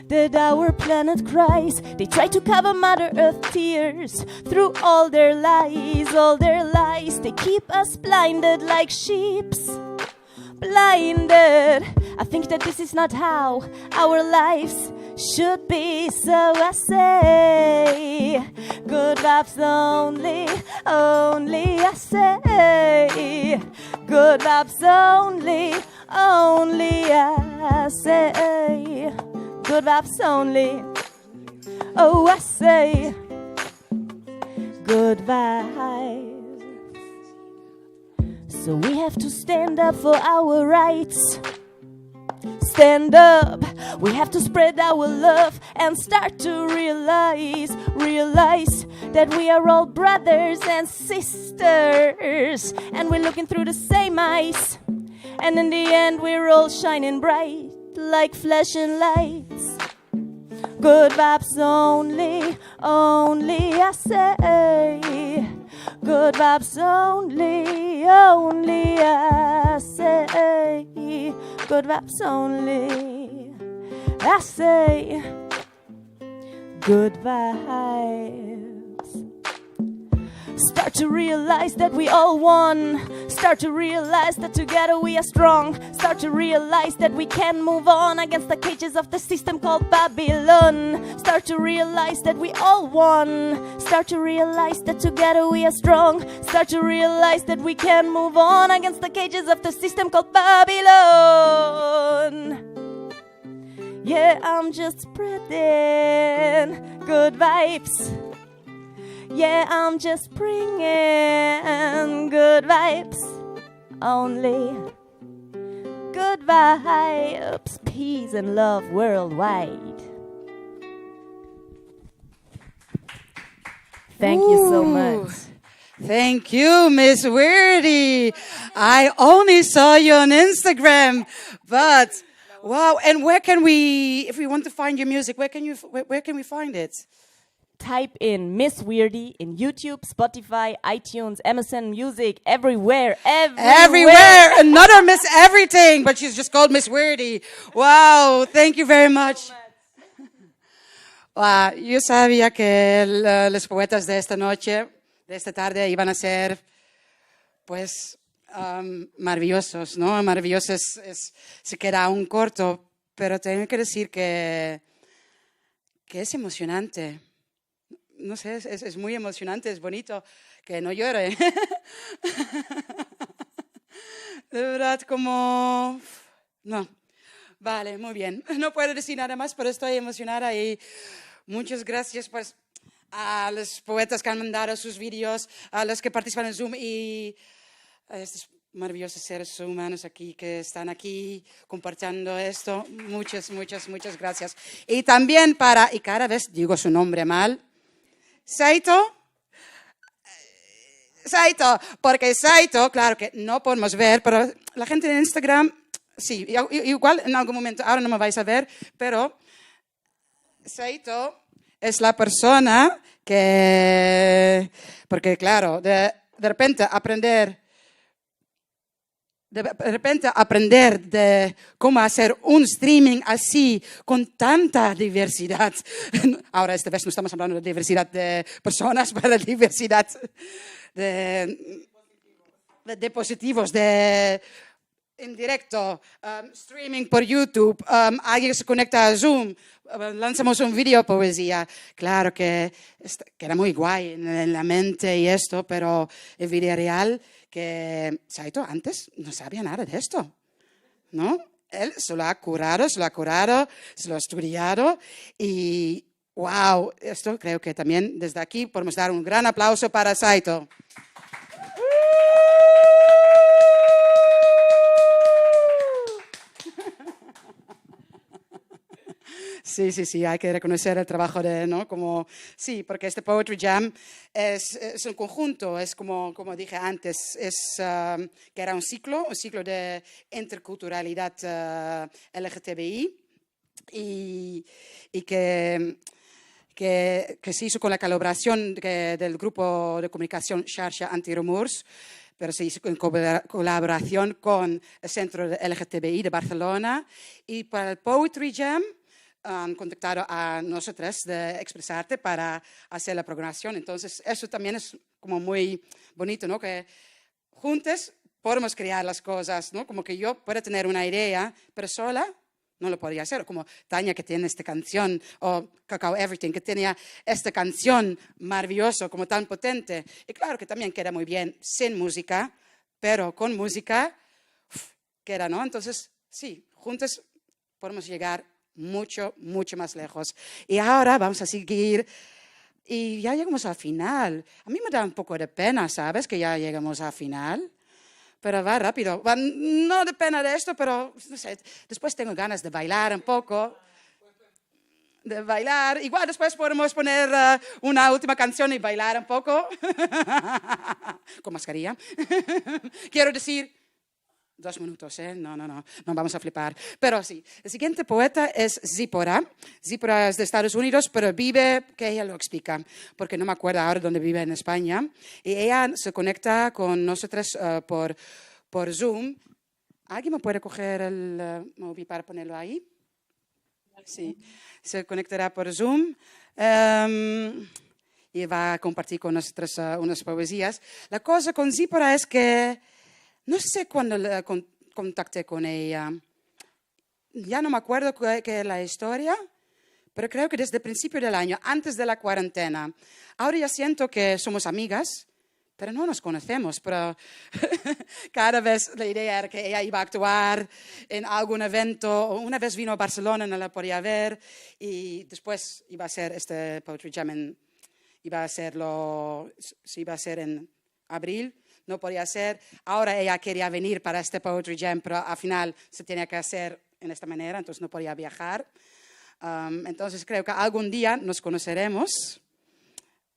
That our planet cries. They try to cover Mother Earth tears through all their lies, all their lies. They keep us blinded like sheeps. Blinded. I think that this is not how our lives should be, so I say, good vibes only, only I say. Good Good vibes only, only I say. Good vibes only, oh I say. Good vibes. So we have to stand up for our rights. Stand up, we have to spread our love and start to realize that we are all brothers and sisters, and we're looking through the same eyes, and in the end we're all shining bright like flashing lights. Good vibes only, only I say. Good vibes only, only I say. Good vibes only, I say. Good vibes. Start to realize that we all won. Start to realize that together we are strong. Start to realize that we can move on against the cages of the system called Babylon. Start to realize that we all won. Start to realize that together we are strong. Start to realize that we can move on against the cages of the system called Babylon. Yeah, I'm just spreading good vibes. Yeah, I'm just bringing good vibes only. Good vibes, peace and love worldwide. Thank you so much. Thank you, Miss Weirdy. I only saw you on Instagram, but wow. And where can we, if we want to find your music, where can we find it? Type in Miss Weirdy in YouTube, Spotify, iTunes, Amazon Music, everywhere. Another Miss Everything, but she's just called Miss Weirdy. Wow, thank you very much. Yo sabía que los poetas de esta noche, de esta tarde, iban a ser, pues, maravillosos, ¿no? Maravillosos se queda un corto, pero tengo que decir que es emocionante. No sé, es muy emocionante, es bonito, que no llore. De verdad, como... No. Vale, muy bien. No puedo decir nada más, pero estoy emocionada y muchas gracias pues, a los poetas que han mandado sus vídeos, a los que participan en Zoom y a estos maravillosos seres humanos aquí que están aquí compartiendo esto. Muchas gracias. Y también y cada vez digo su nombre mal, Saito, porque Saito, claro que no podemos ver, pero la gente de Instagram, sí, igual en algún momento, ahora no me vais a ver, pero Saito es la persona que, porque claro, de repente aprender de cómo hacer un streaming así, con tanta diversidad. Ahora esta vez no estamos hablando de diversidad de personas, pero de diversidad de dispositivos, en directo, streaming por YouTube, alguien se conecta a Zoom, lanzamos un video poesía. Claro que era muy guay en la mente y esto, pero en vida real que Saito antes no sabía nada de esto, ¿no? Él se lo ha curado, se lo ha estudiado y wow, esto creo que también desde aquí podemos dar un gran aplauso para Saito. Sí, hay que reconocer el trabajo ¿no? Sí, porque este Poetry Jam es un conjunto, es como dije antes, que era un ciclo de interculturalidad LGTBI y que se hizo con la colaboración del grupo de comunicación Xarxa Antirumors, pero se hizo en colaboración con el Centro de LGTBI de Barcelona y para el Poetry Jam han contactado a nosotras de ExpresArte para hacer la programación. Entonces, eso también es como muy bonito, ¿no? Que juntos podemos crear las cosas, ¿no? Como que yo puedo tener una idea, pero sola no lo podría hacer. Como Tania, que tiene esta canción, o Cacao Everything, que tenía esta canción maravillosa, como tan potente. Y claro que también queda muy bien sin música, pero con música queda, ¿no? Entonces, sí, juntos podemos llegar mucho, mucho más lejos. Y ahora vamos a seguir y ya llegamos al final. A mí me da un poco de pena, ¿sabes? Que ya llegamos al final. Pero va rápido. No de pena de esto, pero no sé, después tengo ganas de bailar un poco. De bailar. Igual después podemos poner una última canción y bailar un poco. Con mascarilla. Quiero decir, 2 minutos, ¿eh? No vamos a flipar. Pero sí, el siguiente poeta es Zipporah. Zipporah es de Estados Unidos, pero vive, que ella lo explica, porque no me acuerdo ahora dónde vive en España. Y ella se conecta con nosotros por Zoom. ¿Alguien me puede coger el móvil para ponerlo ahí? Sí, se conectará por Zoom y va a compartir con nosotros unas poesías. La cosa con Zipporah es que no sé cuándo la contacté con ella. Ya no me acuerdo qué es la historia, pero creo que desde el principio del año, antes de la cuarentena. Ahora ya siento que somos amigas, pero no nos conocemos. Pero cada vez la idea era que ella iba a actuar en algún evento. Una vez vino a Barcelona, no la podía ver. Y después iba a ser este Poetry Jam, iba a ser en abril. No podía ser. Ahora ella quería venir para este Poetry Jam, pero al final se tenía que hacer en esta manera, entonces no podía viajar. Entonces creo que algún día nos conoceremos.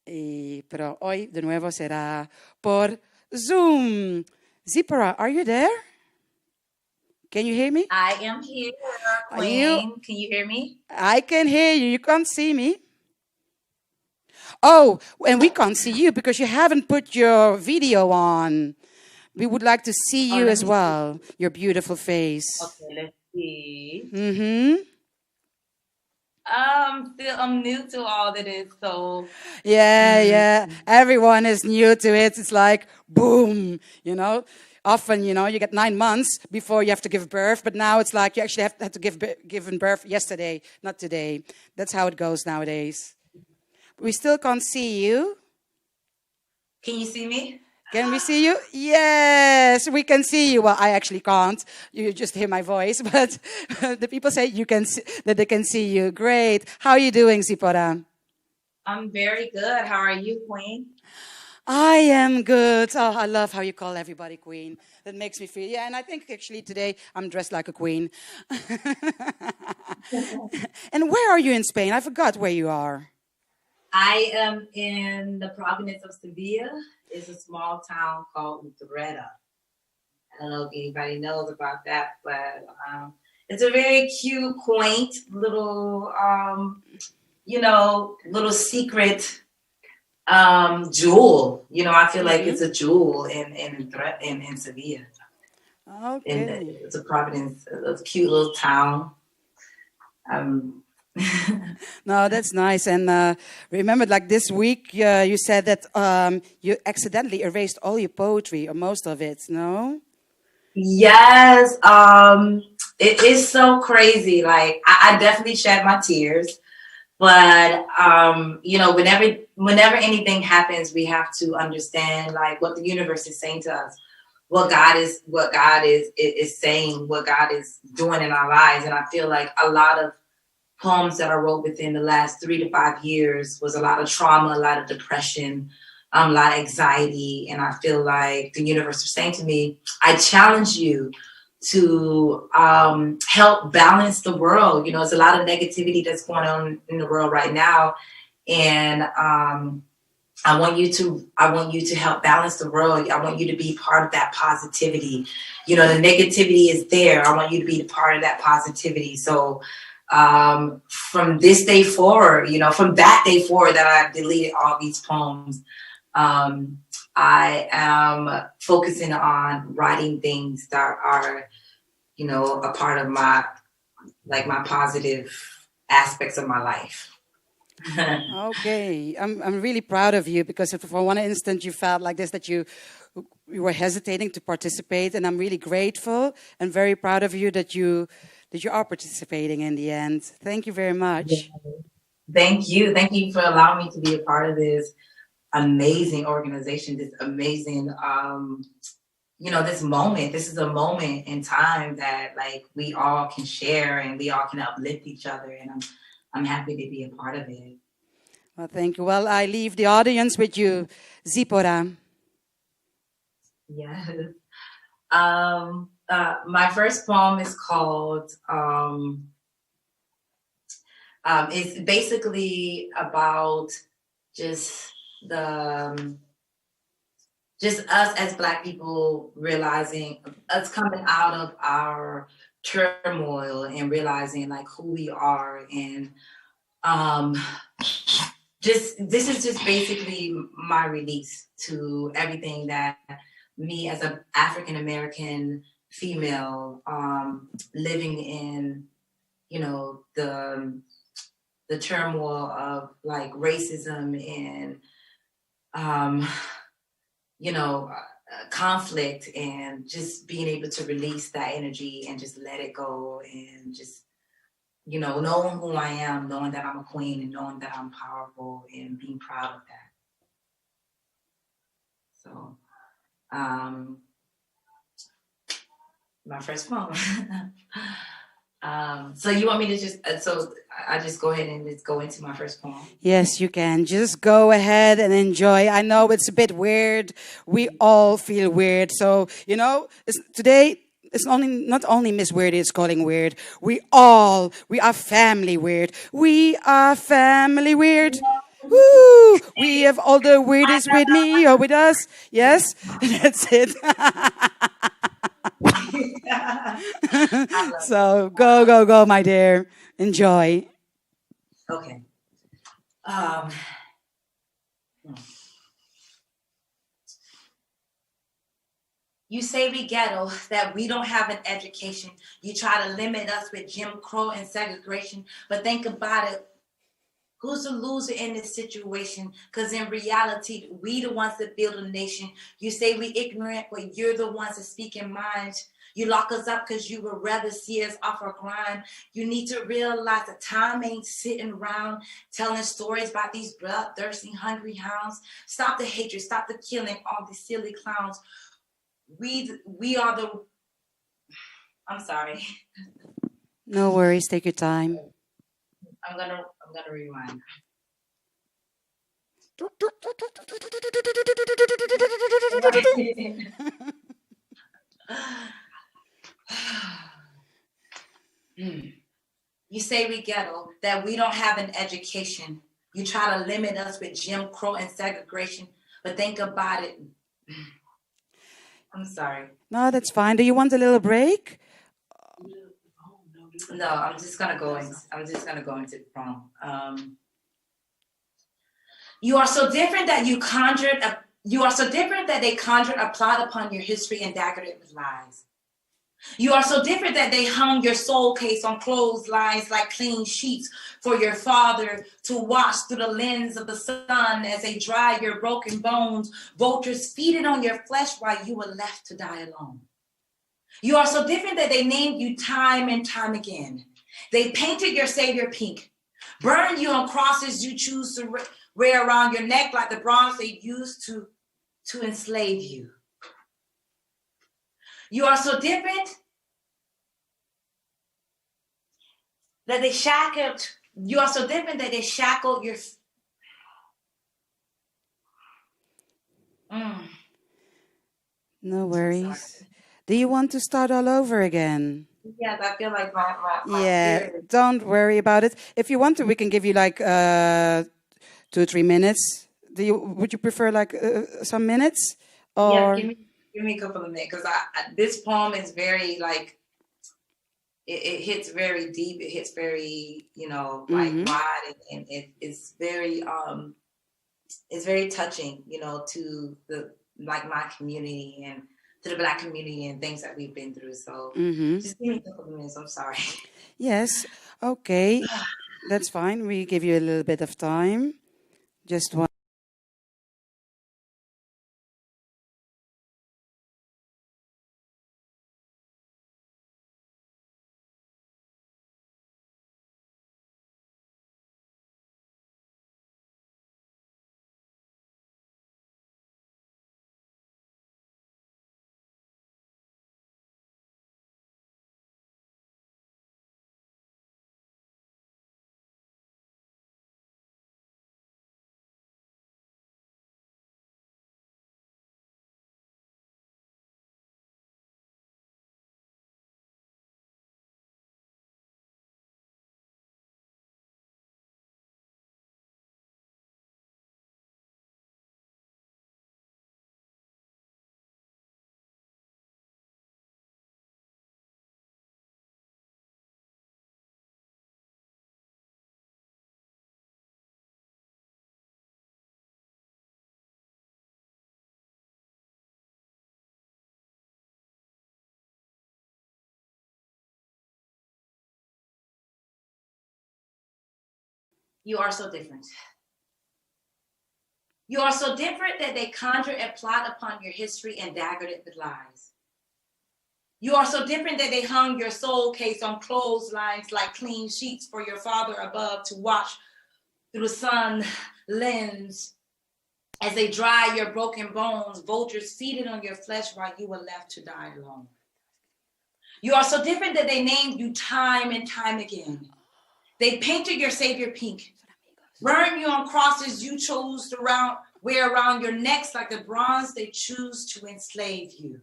Pero hoy de nuevo será por Zoom. Zipporah, are you there? Can you hear me? I am here, Queen. Can you hear me? I can hear you. You can't see me. Oh, and we can't see you because you haven't put your video on. We would like to see you as well, your beautiful face. Okay, let's see. Mm-hmm. I'm new to all of this, so. Yeah. Everyone is new to it. It's like, boom, Often, you get 9 months before you have to give birth, but now it's like you actually have to give birth yesterday, not today. That's how it goes nowadays. We still can't see you. Can you see me? Can we see you? Yes, we can see you. Well, I actually can't. You just hear my voice, but the people say that they can see you. Great. How are you doing, Zipporah? I'm very good. How are you, Queen? I am good. Oh, I love how you call everybody queen. That makes me feel, and I think actually today I'm dressed like a queen. And where are you in Spain? I forgot where you are. I am in the province of Sevilla. It's a small town called Utrera. I don't know if anybody knows about that, but it's a very cute, quaint little, little secret jewel. I feel like it's a jewel in Sevilla. Okay. It's a province, a cute little town. No, that's nice. And remember, like this week, you said that you accidentally erased all your poetry, or most of it, no? Yes. It is so crazy. Like, I definitely shed my tears. But, whenever anything happens, we have to understand, like, what the universe is saying to us, what God is saying, what God is doing in our lives. And I feel like a lot of poems that I wrote within the last 3 to 5 years was a lot of trauma, a lot of depression, a lot of anxiety. And I feel like the universe is saying to me, I challenge you to help balance the world. There's a lot of negativity that's going on in the world right now. And I want you to help balance the world. I want you to be part of that positivity. The negativity is there. I want you to be part of that positivity. So from this day forward, from that day forward that I deleted all these poems, I am focusing on writing things that are, a part of my positive aspects of my life. Okay, I'm really proud of you, because if for one instant you felt like this, that you were hesitating to participate, and I'm really grateful and very proud of you that you are participating in the end. Thank you very much. Thank you for allowing me to be a part of this amazing organization, this amazing you know, this moment. This is a moment in time that like we all can share and we all can uplift each other, and I'm happy to be a part of it. Well, thank you. Well, I leave the audience with you, Zipporah. Yes. My first poem is called, it's basically about just us as Black people realizing, us coming out of our turmoil and realizing like who we are, and this is just basically my release to everything that me as an African American female living in, you know, the turmoil of like racism and you know, conflict, and just being able to release that energy and just let it go, and just, you know, knowing who I am, knowing that I'm a queen, and knowing that I'm powerful, and being proud of that. So, my first poem. So you want me to just, so I just go ahead and just go into my first poem? Yes, you can. Just go ahead and enjoy. I know it's a bit weird. We all feel weird. So, you know, today, it's not only Miss Weird is calling weird. We are family weird. We are family weird. Woo! We have all the weirdest with me or with us. Yes, that's it. So go, my dear. Enjoy. Okay. You say we ghetto, that we don't have an education. You try to limit us with Jim Crow and segregation. But think about it. Who's the loser in this situation? Because in reality, we the ones that build a nation. You say we ignorant, but you're the ones that speak in minds. You lock us up because you would rather see us off our grind. You need to realize that time ain't sitting around telling stories about these bloodthirsty, hungry hounds. Stop the hatred, stop the killing, all these silly clowns. We are the, I'm sorry. No worries, take your time. I'm gonna rewind. You say we ghetto, that we don't have an education. You try to limit us with Jim Crow and segregation, but think about it. I'm sorry. No, that's fine. Do you want a little break? No, I'm just gonna go into the poem. You are so different that they conjured a plot upon your history and daggered it with lies. You are so different that they hung your soul case on clotheslines like clean sheets for your father to watch through the lens of the sun as they dry your broken bones, vultures feeding on your flesh while you were left to die alone. You are so different that they named you time and time again. They painted your savior pink, burned you on crosses you choose to wear around your neck like the bronze they used to enslave you. You are so different that they shackled. You are so different that they shackled your. No worries. Do you want to start all over again? Yes, I feel like my yeah, spirit. Don't worry about it. If you want to, we can give you like 2 or 3 minutes. Would you prefer like some minutes? Or Yes, give me a couple of minutes, because this poem is very like it hits very deep. It hits very, you know, like wide, and it's very touching, you know, to the like my community and to the Black community and things that we've been through. So just give me a couple of minutes. I'm sorry. Yes. Okay. That's fine. We give you a little bit of time. Just one. You are so different. You are so different that they conjured and plot upon your history and daggered it with lies. You are so different that they hung your soul case on clotheslines like clean sheets for your father above to watch through the sun lens as they dry your broken bones, vultures feeding on your flesh while you were left to die alone. You are so different that they named you time and time again. They painted your savior pink, burned you on crosses you chose to wear around your necks like the bronze they choose to enslave you.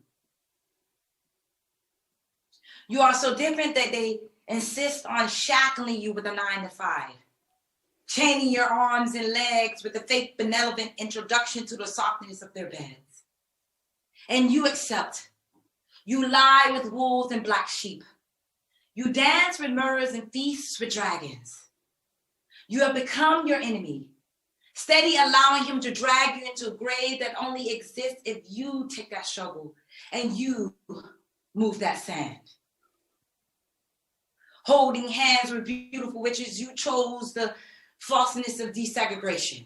You are so different that they insist on shackling you with a 9-to-5, chaining your arms and legs with a fake benevolent introduction to the softness of their beds. And you accept. You lie with wolves and black sheep. You dance with mirrors and feasts with dragons. You have become your enemy, steady allowing him to drag you into a grave that only exists if you take that shovel and you move that sand. Holding hands with beautiful witches, you chose the falseness of desegregation.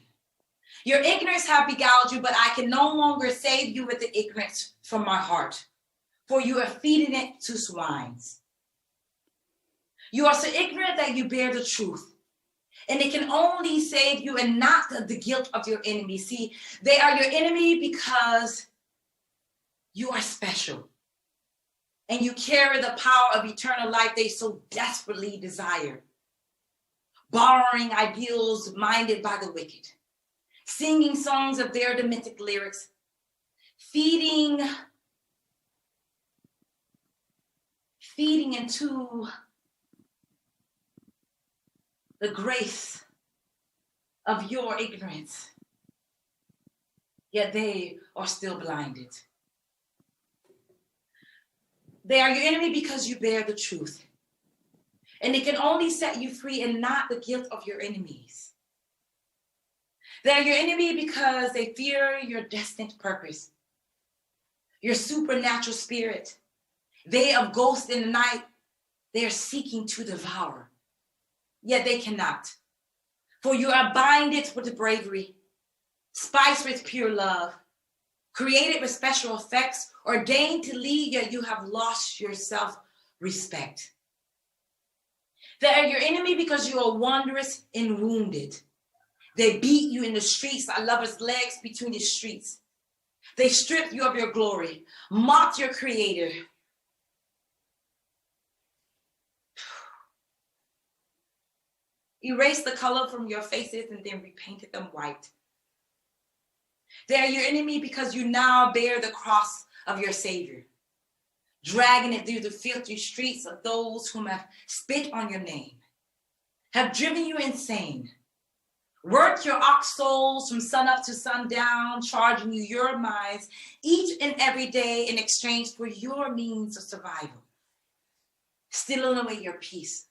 Your ignorance have beguiled you, but I can no longer save you with the ignorance from my heart, for you are feeding it to swines. You are so ignorant that you bear the truth, and it can only save you and not the guilt of your enemy. See, they are your enemy because you are special, and you carry the power of eternal life they so desperately desire. Borrowing ideals minded by the wicked, singing songs of their demented lyrics, feeding into the grace of your ignorance, yet they are still blinded. They are your enemy because you bear the truth, and it can only set you free and not the guilt of your enemies. They are your enemy because they fear your destined purpose, your supernatural spirit. They of ghosts in the night, they are seeking to devour, yet they cannot. For you are binded with bravery, spiced with pure love, created with special effects, ordained to lead, yet you have lost your self-respect. They are your enemy because you are wondrous and wounded. They beat you in the streets like lovers' legs between the streets. They strip you of your glory, mocked your creator. Erase the color from your faces and then repainted them white. They are your enemy because you now bear the cross of your Savior, dragging it through the filthy streets of those whom have spit on your name, have driven you insane, worked your ox souls from sun up to sundown, charging you your minds each and every day in exchange for your means of survival, stealing away your peace,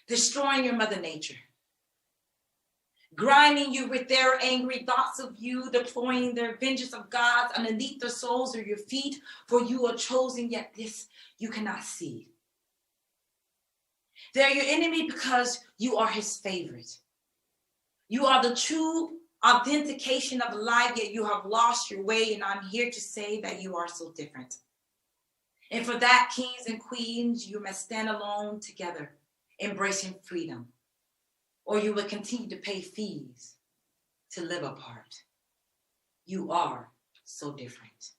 destroying your mother nature, grinding you with their angry thoughts of you, deploying their vengeance of gods underneath the soles of your feet, for you are chosen, yet this you cannot see. They are your enemy because you are his favorite. You are the true authentication of life, yet you have lost your way, and I'm here to say that you are so different. And for that, kings and queens, you must stand alone together, embracing freedom, or you will continue to pay fees to live apart. You are so different.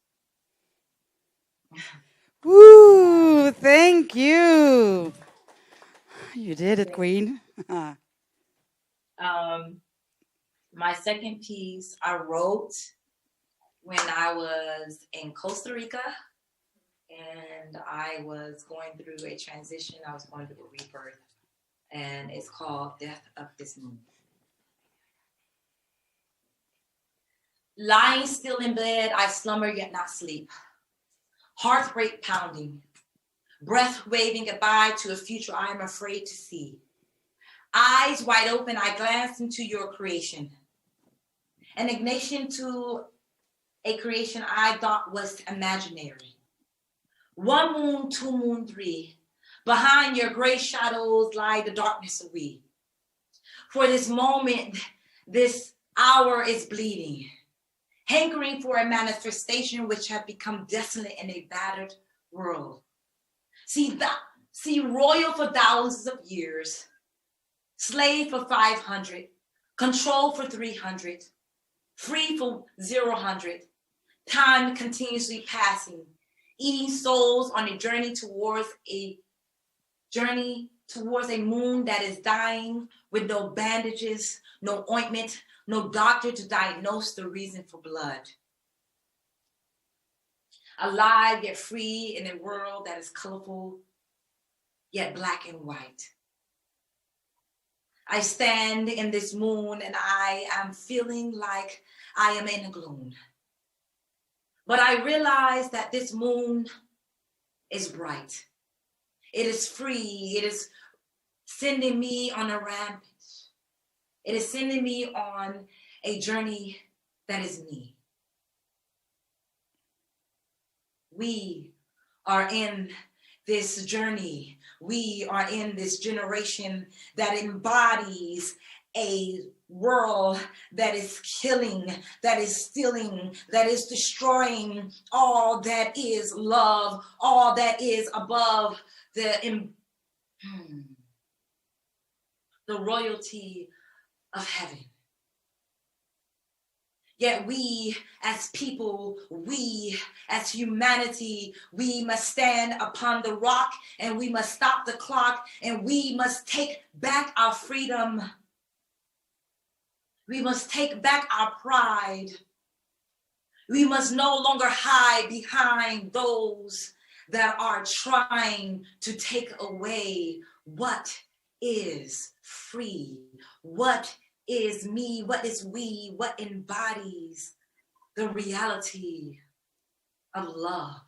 Woo! Thank you. You did it, Queen. My second piece I wrote when I was in Costa Rica, and I was going through a transition. I was going through a rebirth, and it's called Death of This Moon. Lying still in bed, I slumber yet not sleep. Heartbreak pounding, breath waving goodbye to a future I am afraid to see. Eyes wide open, I glance into your creation. An ignition to a creation I thought was imaginary. 1 moon, 2 moon, 3. Behind your gray shadows lie the darkness of we. for this moment, this hour is bleeding, hankering for a manifestation which had become desolate in a battered world. See, royal for thousands of years, slave for 500, control for 300, free for 0, time continuously passing, eating souls on a journey towards a moon that is dying with no bandages, no ointment, no doctor to diagnose the reason for blood. Alive yet free in a world that is colorful yet black and white. I stand in this moon and I am feeling like I am in a gloom. But I realize that this moon is bright. It is free. It is sending me on a rampage. It is sending me on a journey that is me. We are in this journey. We are in this generation that embodies a world that is killing, that is stealing, that is destroying all that is love, all that is above the royalty of heaven. Yet we as people, we as humanity, we must stand upon the rock and we must stop the clock and we must take back our freedom. We must take back our pride. We must no longer hide behind those that are trying to take away what is free, what is me, what is we, what embodies the reality of love,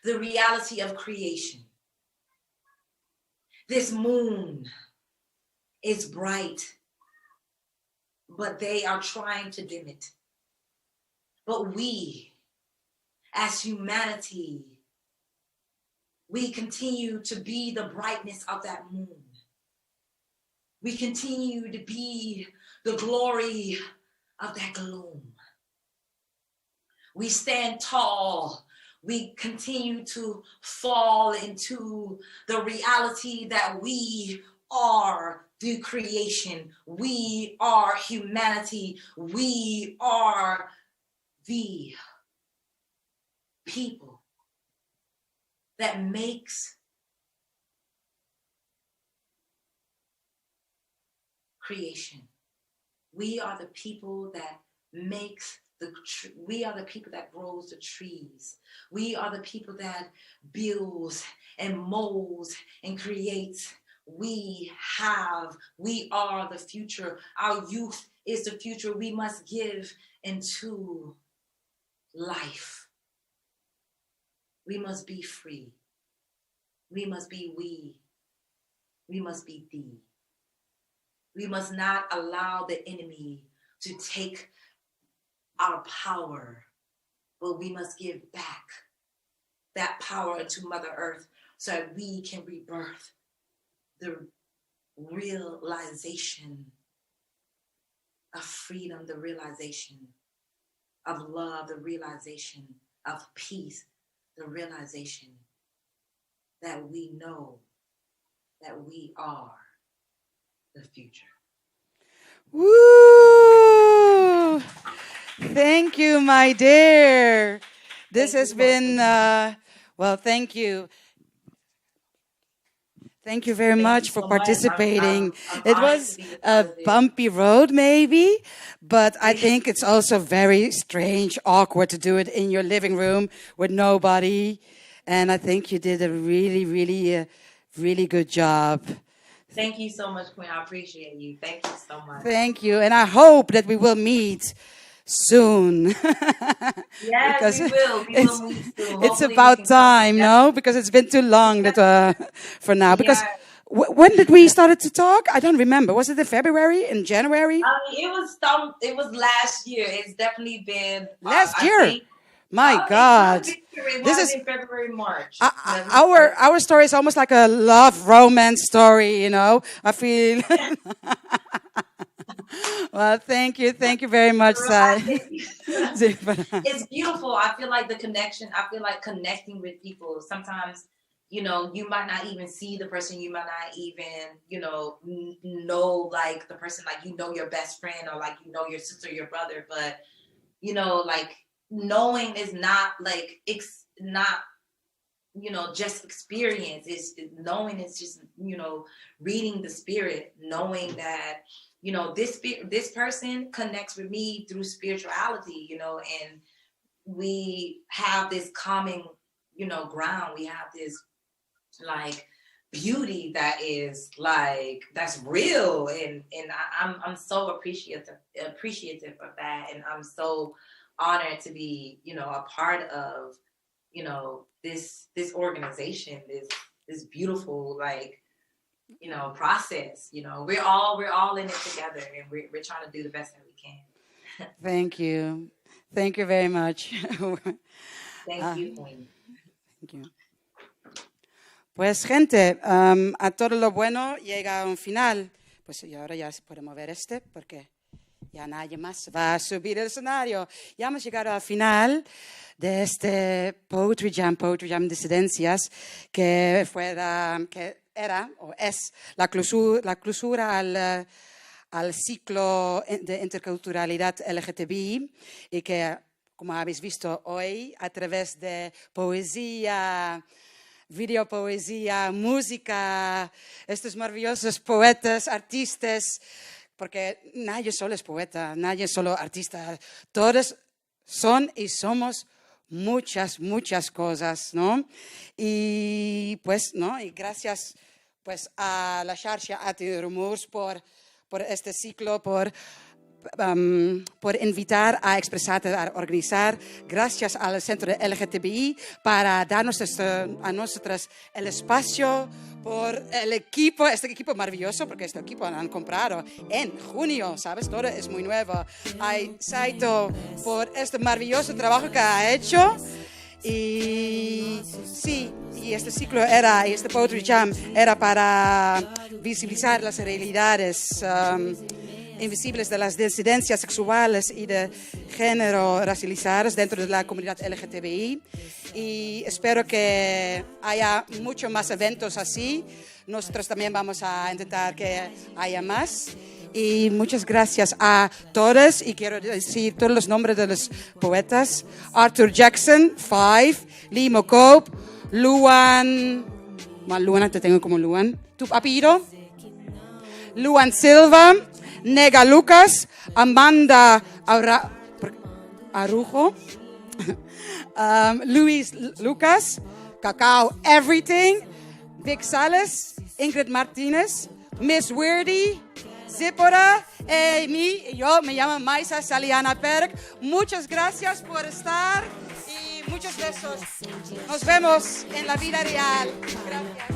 the reality of creation. This moon is bright, but they are trying to dim it. But we, as humanity, we continue to be the brightness of that moon. We continue to be the glory of that gloom. We stand tall. We continue to fall into the reality that we are the creation. We are humanity. We are the people that makes creation. We are the people that makes we are the people that grows the trees. We are the people that builds and molds and creates. We are the future. Our youth is the future. We must give into life. We must be free. We must be we. We must be thee. We must not allow the enemy to take our power, but we must give back that power to Mother Earth so that we can rebirth the realization of freedom, the realization of love, the realization of peace, the realization that we know that we are the future. Woo! Thank you, my dear. This has been, well, thank you. Thank you very much for participating. It was a bumpy road, maybe, but I think it's also very strange, awkward to do it in your living room with nobody. And I think you did a really, really, really good job. Thank you so much, Queen. I appreciate you. Thank you so much. Thank you. And I hope that we will meet soon. Yes, we will. We will meet soon. It's about time, no? Because it's been too long that for now. Because when did we started to talk? I don't remember. Was it in February? In January? It was last year. It's definitely been last year. My God. This is in February, March. Our story is almost like a love romance story, you know. I feel. Well, thank you very much, Sai. It's beautiful. I feel like the connection. I feel like connecting with people. Sometimes, you know, you might not even see the person. You might not even, you know like the person, like, you know, your best friend, or like, you know, your sister, your brother. But, you know, like, knowing is not like, it's not, you know, just experience. It's knowing is just, you know, reading the spirit, knowing that, you know, this person connects with me through spirituality, you know, and we have this common, you know, ground. We have this like beauty that is like, that's real, and I'm so appreciative of that, and I'm so honored to be, you know, a part of, you know, this organization, this beautiful, like, you know, process. You know, we're all in it together, and we're trying to do the best that we can. Thank you very much. Thank you, Queen. Thank you. Pues, gente, a todo lo bueno llega a un final. Pues, y ahora ya se puede mover porque ya nadie más va a subir el escenario. Ya hemos llegado al final de este Poetry Jam Disidéncias, que era o es la clausura al ciclo de interculturalidad LGTBI, y que, como habéis visto hoy, a través de poesía, videopoesía, música, estos maravillosos poetas, artistas, porque nadie solo es poeta, nadie solo artista, todos son y somos muchas cosas, ¿no? Y pues, ¿no? Y gracias pues a la Xarxa Antirumors por este ciclo, por invitar a ExpresArte a organizar. Gracias al Centro de LGTBI para darnos a nosotras el espacio, por el equipo, este equipo maravilloso, porque este equipo lo han comprado en junio, ¿sabes? Todo es muy nuevo. A Saito por este maravilloso trabajo que ha hecho. Y sí, y este ciclo y este Poetry Jam era para visibilizar las realidades invisibles de las disidencias sexuales y de género racializadas dentro de la comunidad LGTBI, y espero que haya muchos más eventos así. Nosotros también vamos a intentar que haya más. Y muchas gracias a todos, y quiero decir todos los nombres de los poetas: Arthur Jackson, 5, Lee Mocope, Luan, te tengo como Luan, tu apellido, Luan Silva, Nega Lucas, Amanda Arujo, Luis Lucas, Cacao Everything, Vic Sales, Ingrid Martínez, Miss Weirdy, Zipora, yo me llamo Maisa Saliana Perk. Muchas gracias por estar y muchos besos. Nos vemos en la vida real. Gracias.